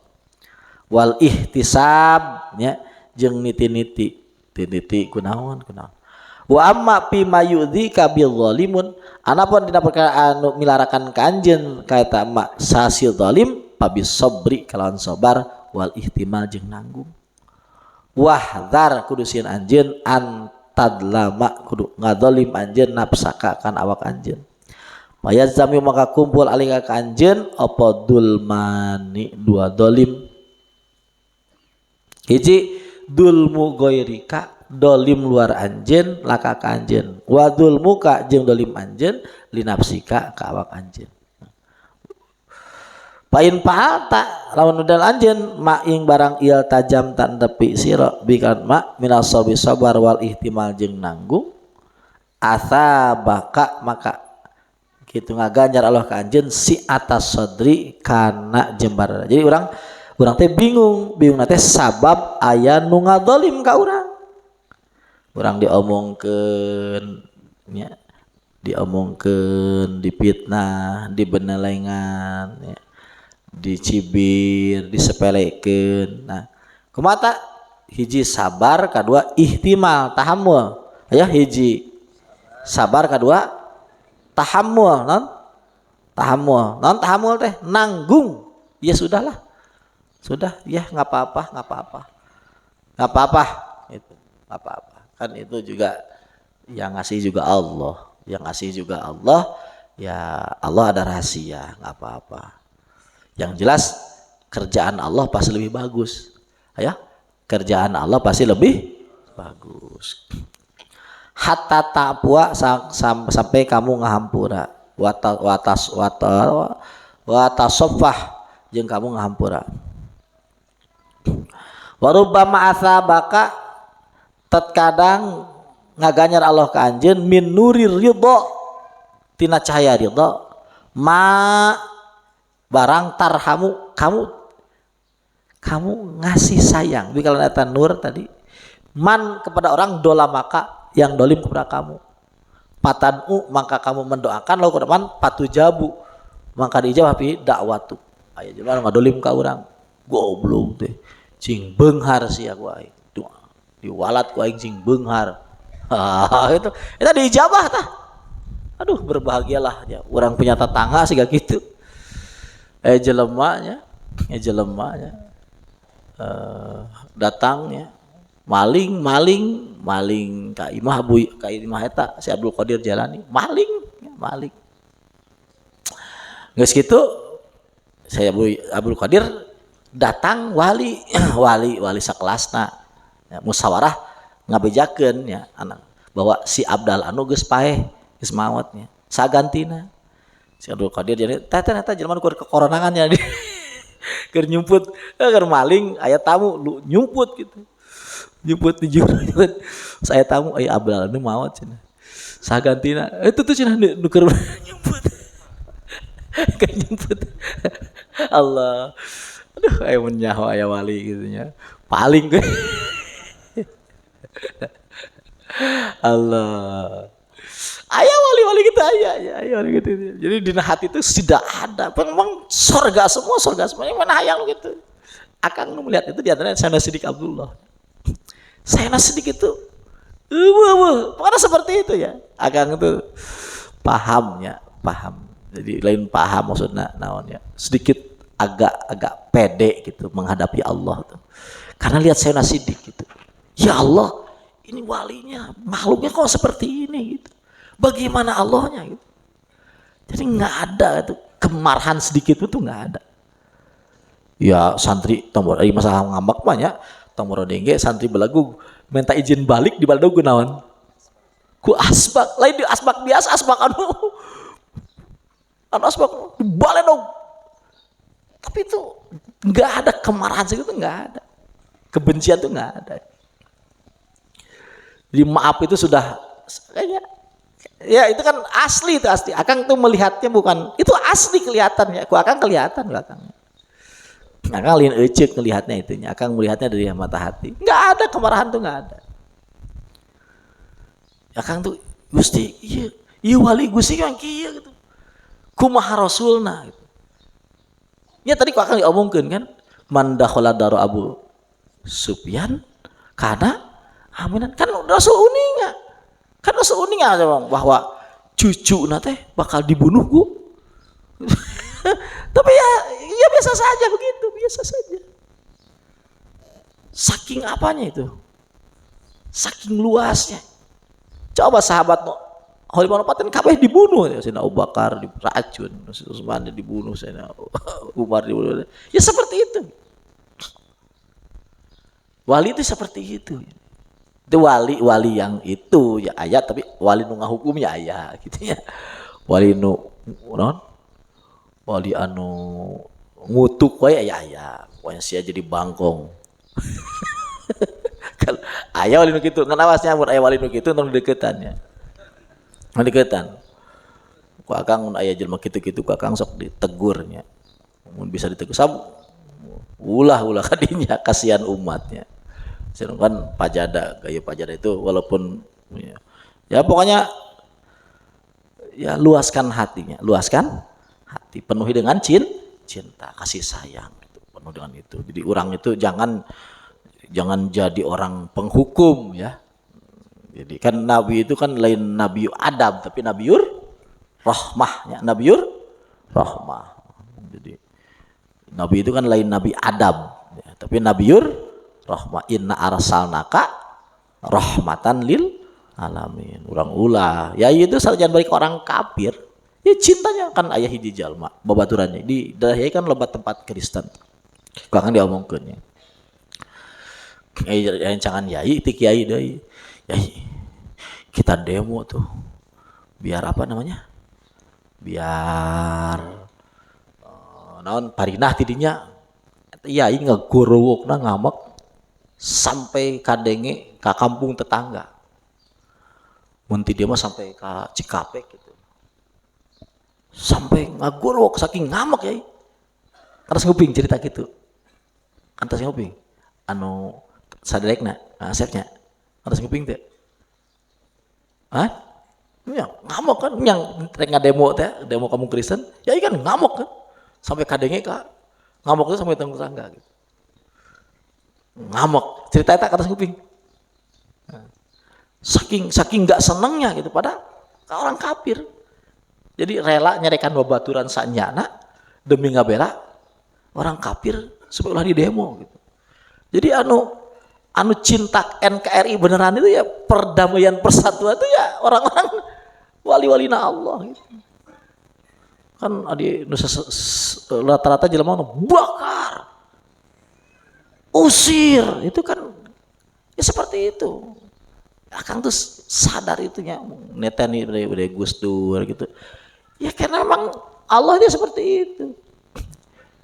wal ihtisab nya jeung niti-niti kunaon wa amma fi mayudzi kabil zalimun anapun dina perkara anu milarakan ka anjeun kaeta mak sasi zalim pabis sabri kalawan sabar wal ihtimal jeung nanggung wahdar kudu sieun anjeun tadlama kudu ngadolim anjeun nafsaka kan awak anjeun mayazami maka kumpul alika ka anjeun apa dulmani dua dolim hiji dulmu goirika dolim luar anjeun laka ka anjeun wa dulmuka jeung dolim anjeun linafsika ka awak anjeun pain pa'alta lawan udal anjeun ma ing barang ieu tajam tan tepi sira bikan ma minas sabi sabar wal ihtimal jeung nanggung asabaka maka kitu ngaganjar Allah ka anjeun si atas sadri kana jembar. Jadi urang teh bingung teh sabab aya nu ngadolim ka urang. Urang diomongkeun nya dipitnah dibenelengan ya. Dicibir, disepelekeun. Nah, kumata hiji sabar, kadua ihtimal, tahammul. Ya hiji sabar, kadua tahammul, non? Tahammul. Non tahammul teh nanggung. Ya sudahlah. Sudah, ya enggak apa-apa. Enggak apa-apa. Itu, enggak apa-apa. Kan itu juga yang ngasih juga Allah. Yang ngasih juga Allah, ya Allah ada rahasia, enggak apa-apa. Yang jelas kerjaan Allah pasti lebih bagus. Ya, kerjaan Allah pasti lebih bagus. Hatta ta'pua sampai kamu ngahampura. Watasoffah jeung kamu ngahampura. Warubbama asabaka tatkadang ngaganyar Allah ka anjeun min nurir ridha tina cahaya ridha ma barang tarhamu kamu ngasih sayang kalau nata nur tadi man kepada orang dola maka yang dolim kepada kamu patanu maka kamu mendoakan lalu kedepan patu jabu maka dijawab dakwatu aya jelema ngadolim ka urang goblok teh cing beunghar sia ku aing diwalat ku aing cing beunghar itu dijabah tah aduh berbahagialah ya urang punya tetangga siga kitu jelemanya datangnya maling ka imah eta si Abdul Qadir Jalani maling geus kitu saya Abdul Qadir datang wali sakelasna ya, musyawarah ngabejakeun ya anak bahwa si Abdal anu geus paeh geus maot nya sagantina si Abdul Qadir jadi tata jelema nu kekoronangan ya keur nyumput keur maling aya tamu lu nyumput gitu nyumput saya tamu aya Abdal nu maot cenah sagantina itu tuh cenah nu keur nyumput keur nyumput Allah aduh aya nyaho aya wali gitu nya paling gue Allah ayah wali-wali gitu ayah wali gitu. Jadi di hati itu tidak ada. Memang surga semua yang mana hayang gitu. Akang melihat itu di antaranya Sayyidina Siddiq Abdullah. Sayyidina Siddiq itu pokoknya seperti itu ya. Akang itu paham. Jadi lain paham maksudnya naonnya. Sedikit agak pede gitu menghadapi Allah tuh. Karena lihat Sayyidina Siddiq gitu. Ya Allah, ini walinya, makhluknya kok seperti ini gitu. Bagaimana Allahnya gitu. Jadi nggak ada itu kemarahan sedikit itu nggak ada. Ya santri tombol dari masalah ngambak banyak tombol dengge santri belagu minta izin balik di balado gunawan. Ku asbak lain di asbak biasa asbak anu asbak balik dong. Tapi itu nggak ada kemarahan segitu nggak ada. Kebencian itu nggak ada. Jadi maaf itu sudah kayaknya ya itu kan asli itu asli. Akang tuh melihatnya bukan itu asli kelihatan ya. Ku akang kelihatan belakang. Akang lain ecek ngelihatnya itunya, akang melihatnya dari mata hati. Nggak ada kemarahan tuh, nggak ada. Akang tuh Gusti, iya wali Gusti yang kieu gitu. Kumaha rasulna gitu. Ya tadi kok akang diomongkeun kan, man dakhala daro Abu Sufyan karena aminan kan Rasul uninga. Kan Rasul uninga bahwa cucu teh bakal dibunuh ku. Tapi ya biasa saja begitu, biasa saja. Saking apanya itu? Saking luasnya. Coba sahabat Khalifah Paten kabeh dibunuh ya, Sayyidina Abu Bakar diracun, Sayyidina Utsman dibunuh, Sayyidina Umar dibunuh. Ya seperti itu. Wali itu seperti itu. Itu wali yang itu ya ayat, tapi wali nu ngahukum ya ayat gitu ya. Wali nu non wali anu ngutuk wae ya aya. Pokoknya sia jadi bangkong. Kalau aya wali nu kitu, ngan awas nyamur aya wali nu kitu tong deketan ya. Deketan. Ku akang mun aya jelema kitu-kitu ku akang sok ditegurnya. Mun bisa ditegur ulah kadinya kasihan umatnya. Kan pajada, gaya pajada itu walaupun ya pokoknya ya luaskan hatinya, luaskan hati, penuhi dengan cinta, kasih sayang, gitu. Penuh dengan itu. Jadi orang itu jangan jadi orang penghukum ya. Jadi kan Nabi itu kan lain Nabi Adam, tapi Nabiur Rahmah ya, Nabiur Rahmah. Jadi Nabi itu kan lain Nabi Adam, ya, tapi Nabiur Rahmah. Inna arsalnaka rahmatan lil alamin. Urang ulah ya itu sarjan balik orang kafir ya cintanya kan ayah hiji jalma babaturannya di daerah kan loba tempat Kristen kan diomongkeun ya jangan yai ti kiai deui yai kita demo tuh biar apa namanya biar naon parinah tidinya yai ngagorowokna ngamak sampai kadenge ke kampung tetangga. Munti dia mah sampai ke Cikampek gitu. Sampai ngagorok saking ngamak ya. Atas nguping cerita gitu. Atas nguping. Anu saderekna, asepnya. Atas nguping teh. Hah? Ya, ngamuk kan yang rek ngademo teh, demo kamu Kristen, ya kan ngamuk kan. Sampai kadenge ka ngamuk tuh sampai tetangga gitu. Ngamuk cerita tak atas kuping saking nggak senengnya gitu pada orang kafir jadi rela nyerekan babaturan sanyana demi ngabela orang kafir supaya ulah di demo gitu. Jadi anu cinta NKRI beneran itu ya perdamaian persatuan itu ya orang-orang wali-walina Allah gitu. Kan adi rata-rata jelema bakar usir itu kan ya seperti itu. Akang tuh sadar itunya neteni udah Gus Dur gitu. Ya karena memang Allah dia seperti itu.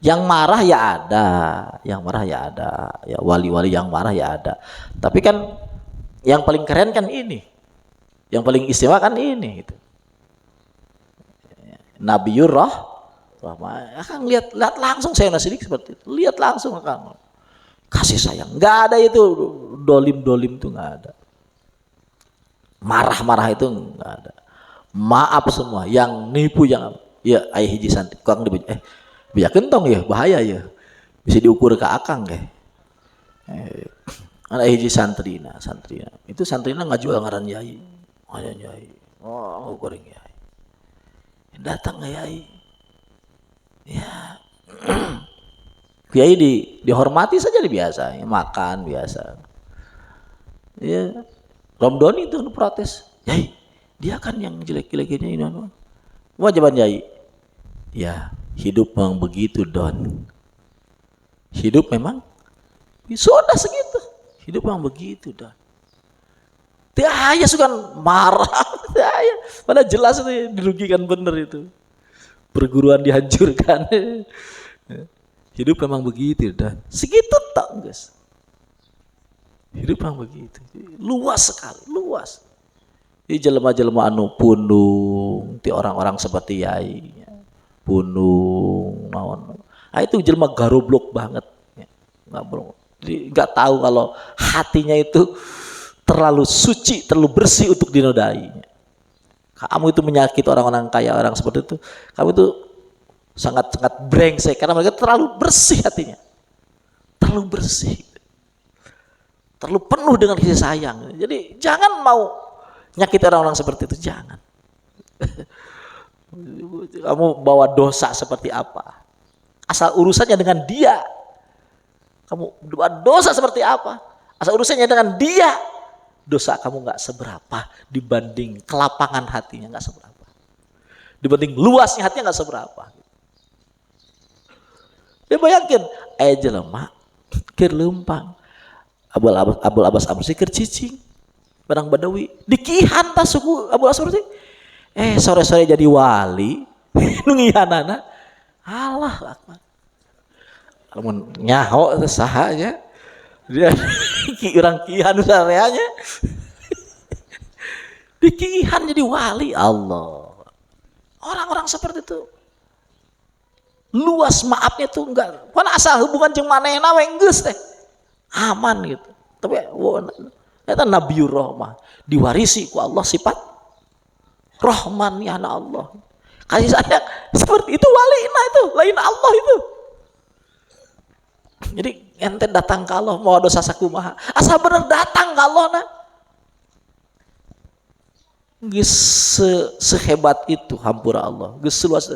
Yang marah ya ada, ya wali-wali yang marah ya ada. Tapi kan yang paling keren kan ini, yang paling istimewa kan ini gitu. Nabiur Rahmah. Akang lihat langsung saya nasidik seperti itu. Lihat langsung akang. Kasih sayang, nggak ada itu dolim tuh nggak ada, marah itu nggak ada, maaf semua, yang nipu yang ya ayah hiji santri, kang biar kentong ya bahaya ya, bisa diukur ke akang kayak, ayah hiji santrina itu santrina nggak jual ngaran yai, oh goreng yai, datang yai, ya. Kiai dihormati saja biasa, ya, makan biasa. Ya, Romdoni itu protes, Yai, dia kan yang jelek-jeleknya ini. Wajiban Yai, ya hidup memang begitu Don. Hidup memang sudah segitu. Hidup memang begitu Don. Dia suka marah, pada jelas itu dirugikan bener itu. Perguruan dihancurkan. Hidup memang begitu dan segitu tak guys. Hidup memang begitu. Luas sekali, luas. Di jelema-jelema anu pundung, ti orang-orang seperti yai. Pundung, naon. Nah, itu jelma garoblok banget. Nggak tahu kalau hatinya itu terlalu suci, terlalu bersih untuk dinodai. Kamu itu menyakiti orang-orang kaya, orang seperti itu. Kamu itu sangat-sangat brengsek karena mereka terlalu bersih hatinya. Terlalu bersih. Terlalu penuh dengan kasih sayang. Jadi jangan mau nyakiti orang-orang seperti itu, jangan. Kamu bawa dosa seperti apa? Asal urusannya dengan dia. Kamu bawa dosa seperti apa? Asal urusannya dengan dia. Dosa kamu nggak seberapa dibanding kelapangan hatinya, nggak seberapa. Dibanding luasnya hatinya nggak seberapa. Dia bayangin, jelema keur leumpang. Abul Abbas Amsi keur cicing. Barang Badawi dikihan tas suku Abul Abbas Amsi. Sore-sore jadi wali. Nu ngihanana. Allah Akbar. Lamun nyaho teh saha nya. Dia orang kihan sareanya. Dikihan jadi wali Allah. Orang-orang seperti itu luas maafnya tuh enggak. Pan asal hubungan jeung manehna we geus teh. Aman gitu. Tapi eta Nabiur Rahmah diwarisi ku Allah sifat Rahman ya Allah. Kasih sayang seperti itu walina itu, lain Allah itu. Jadi ente datang ke Allah mau dosa sakumaha, asal bener datang ke Allah nah. Geus sehebat itu hampura Allah. Geus seluas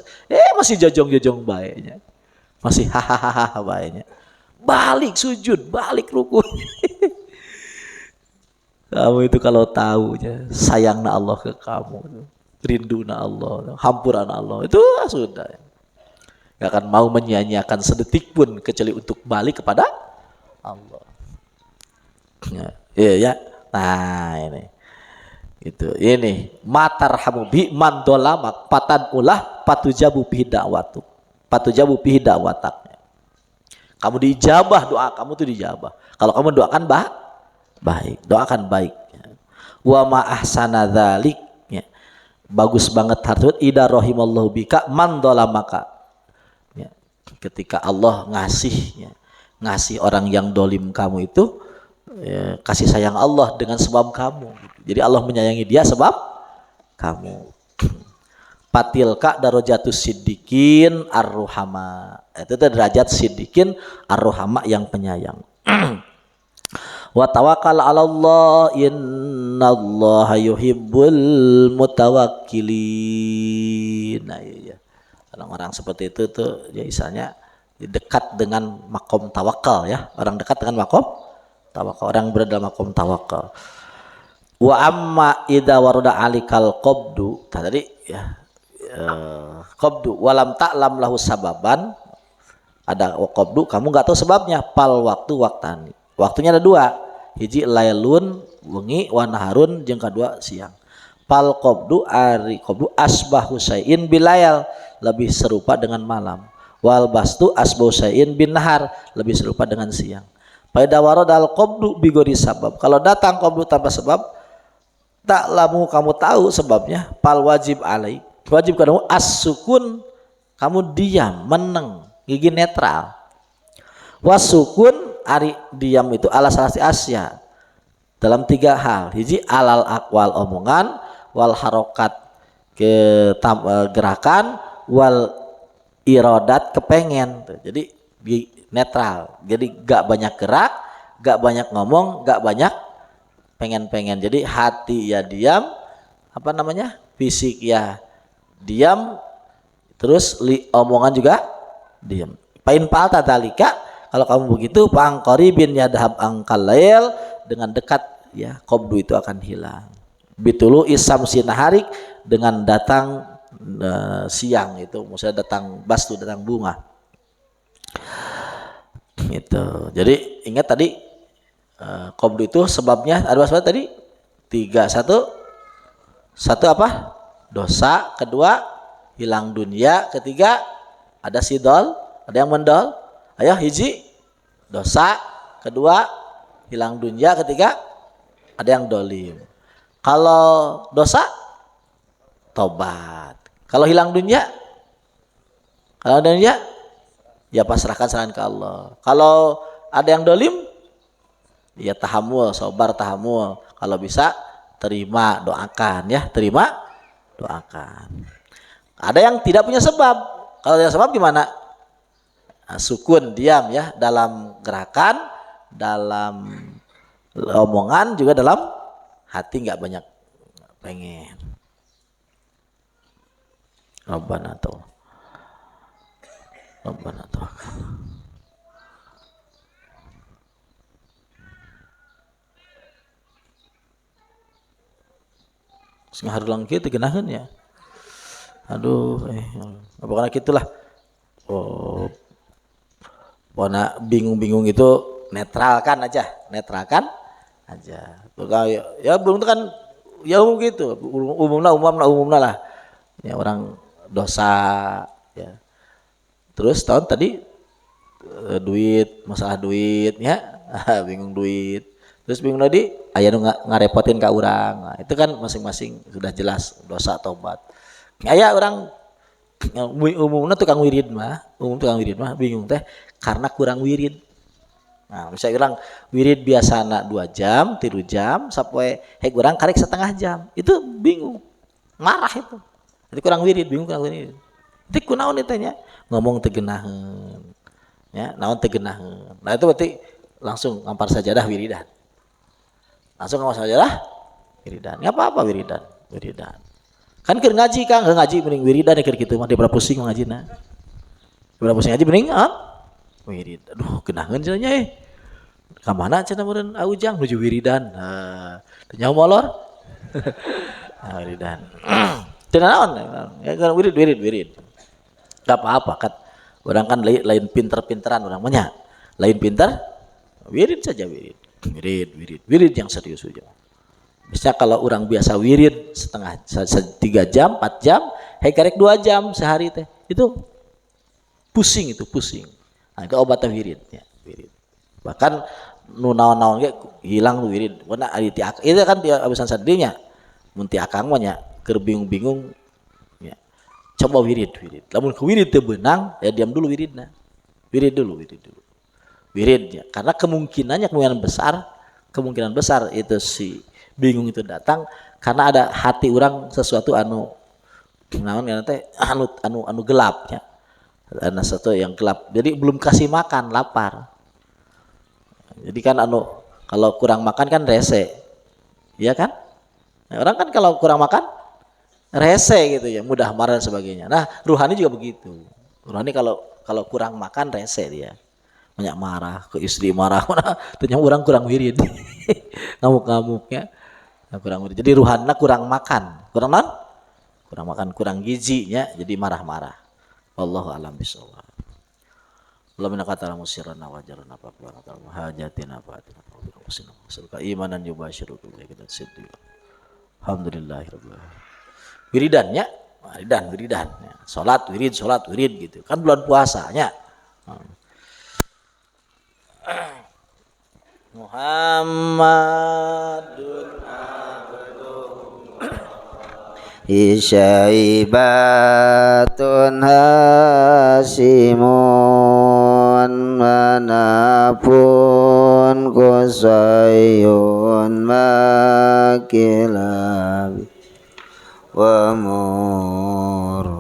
masih jajong-jajong bae-nya. Masih hahaha bae-nya. Balik sujud, balik ruku. Kamu itu kalau tahu sayangna Allah ke kamu, rinduna Allah, hampuran Allah, itu sudah. Gak akan mau menyia-nyiakan sedetik pun kecuali untuk balik kepada Allah. Ya. Nah ini. Itu ini matarhamu bi man dolamak patan ulah patujabu bihi da'watu. Patujabu bihi da'watak. Kamu diijabah doa kamu tuh dijabah. Kalau kamu doakan baik, doakan baik. Wa ma ahsana dzalik. Bagus banget hartut ida rahimallahu bika man dolamaka. Ketika Allah ngasih orang yang dolim kamu itu kasih sayang Allah dengan sebab kamu. Jadi Allah menyayangi dia sebab kamu. Patilka darajatus siddiqin ar-ruhama. Itu derajat siddiqin ar-ruhama yang penyayang. Wa tawakkal 'ala Allah innallaha yuhibbul mutawakkilin. Nah, iya. Orang-orang seperti itu tuh ya misalnya dekat dengan makom tawakal ya. Orang dekat dengan makom tawakal, orang berada dalam makom tawakal. Wa amma idza warada alikal qabdu. Tadi ya qabdu walam ta'lam lahu sababan. Ada qabdu kamu enggak tahu sebabnya, pal waktu waktani. Waktunya ada dua, hiji lailun wengi wa naharun jeung kadua siang. Pal qabdu ari qabdu asbahu syai'in bilayal, lebih serupa dengan malam. Wal bastu asbahu syai'in bin nahar, lebih serupa dengan siang. Pada waradal qabdu bigori sabab. Kalau datang qabdu tanpa sebab, tak lamu kamu tahu sebabnya, pal wajib alaik. Wajib kamu as-sukun, kamu diam, meneng, gigi netral. Wasukun ari diam itu ala salasi asya dalam tiga hal. Hiji alal akwal omongan, wal harokat gerakan, wal irodat kepengen. Jadi netral. Jadi gak banyak gerak, gak banyak ngomong, gak banyak pengen-pengen. Jadi hati ya diam, fisik ya diam, terus omongan juga diam. Pain palta dalika, kalau kamu begitu pangqaribin yadhab angkal lail, dengan dekat ya qabdu itu akan hilang. Bitulu isam sinaharik, dengan datang siang itu, maksudnya datang bastu, datang bunga. Itu. Jadi ingat tadi qabdu itu sebabnya ada sebab tadi 3. Satu apa? Dosa. Kedua hilang dunia. Ketiga ada sidol, ada yang mendol. Ayo hiji dosa, kedua hilang dunia, ketiga ada yang dolim. Kalau dosa tobat, kalau hilang dunia ya pasrahkan serangan ke Allah. Kalau ada yang dolim, ya tahammul, sabar tahammul. Kalau bisa terima, doakan ya, terima, doakan. Ada yang tidak punya sebab. Kalau yang sebab gimana? Nah, sukun, diam ya, dalam gerakan, dalam omongan, juga dalam hati nggak banyak pengen. Rabbana tuh. Rabbana tuh. Ngaharulang kieu teh geunaheun ya. Aduh, pokoknya gitulah. Oh, pokoknya bingung-bingung itu netralkan aja, netralkan aja. Ya belum itu kan ya umum gitu, umumna lah. Ya orang dosa ya. Terus tahun tadi duit, masalah duit ya. Bingung duit. Terus bingung tadi aya nu ngarepotin ka urang. Nah, itu kan masing-masing sudah jelas dosa tobat. Aya orang umumnya tukang wirid mah, bingung teh karena kurang wirid. Nah, bisa bilang wirid biasana 2 jam, 3 jam, sampai kurang karek setengah jam. Itu bingung, marah itu. Jadi kurang wirid, bingung kurang wirid. Itu kunaon ditanya, ngomong tegenaheun. Ya, naon tegenaheun. Nah, itu berarti langsung ngampar sajadah wiridan. Langsung ngampar sajadah wiridan. Enggak apa-apa wiridan. Kan keur ngaji Kang, ngaji mending wiridan keur kitu mah daripada pusing ngajina. Daripada pusing ngaji mending wirid. Aduh, geunaheun cenah ka mana cenah meureun Aujang nuju wiridan. Teu nyaho molor. Wiridan. Teu naon, ya wirid. Enggak apa-apa kan. Orang kan lain pinter-pinteran orang mah nya. Lain pinter, wirid saja wirid. Wirid yang serius saja. Misalnya kalau orang biasa wirid setengah 3 jam, 4 jam, karek 2 jam sehari teh. Itu pusing. Nah, itu obat wirid ya, wirid. Bahkan nu naon-naon ge hilang wirid. Warna ari ti itu kan dia abisan sadinya. Mun ti akang mah nya keur bingung-bingung ya. Coba wirid. Lamun ke wirid teu beunang, ya diam dulu wiridna. Wirid dulu. Wirid ya. Karena kemungkinan besar itu si bingung itu datang karena ada hati orang sesuatu anu naon teh anu gelapnya. Ada sesuatu yang gelap. Jadi belum kasih makan, lapar. Jadi kan kalau kurang makan kan rese. Iya kan? Nah, orang kan kalau kurang makan rese gitu ya, mudah marah dan sebagainya. Nah, ruhani juga begitu. Ruhani kalau kurang makan rese dia. Banyak marah, ke istri marah. Ternyata orang kurang wirid. Ngamuk-ngamuknya. Nah, kurang wirid. Jadi ruhanna kurang makan. Kurang makan, kurang gizinya, jadi marah-marah. Wallahu a'lam bishawab. Allahumma qatala musirana wa jarana fa hajatina fa atina wa imanan yubashiru kita siddiq. Alhamdulillahirabbil alamin. Wiridannya, wiridan. Salat wirid gitu. Kan bulan puasanya. Muhammadun Isyaibatun hasimun manapun kusayun makilabi wa mur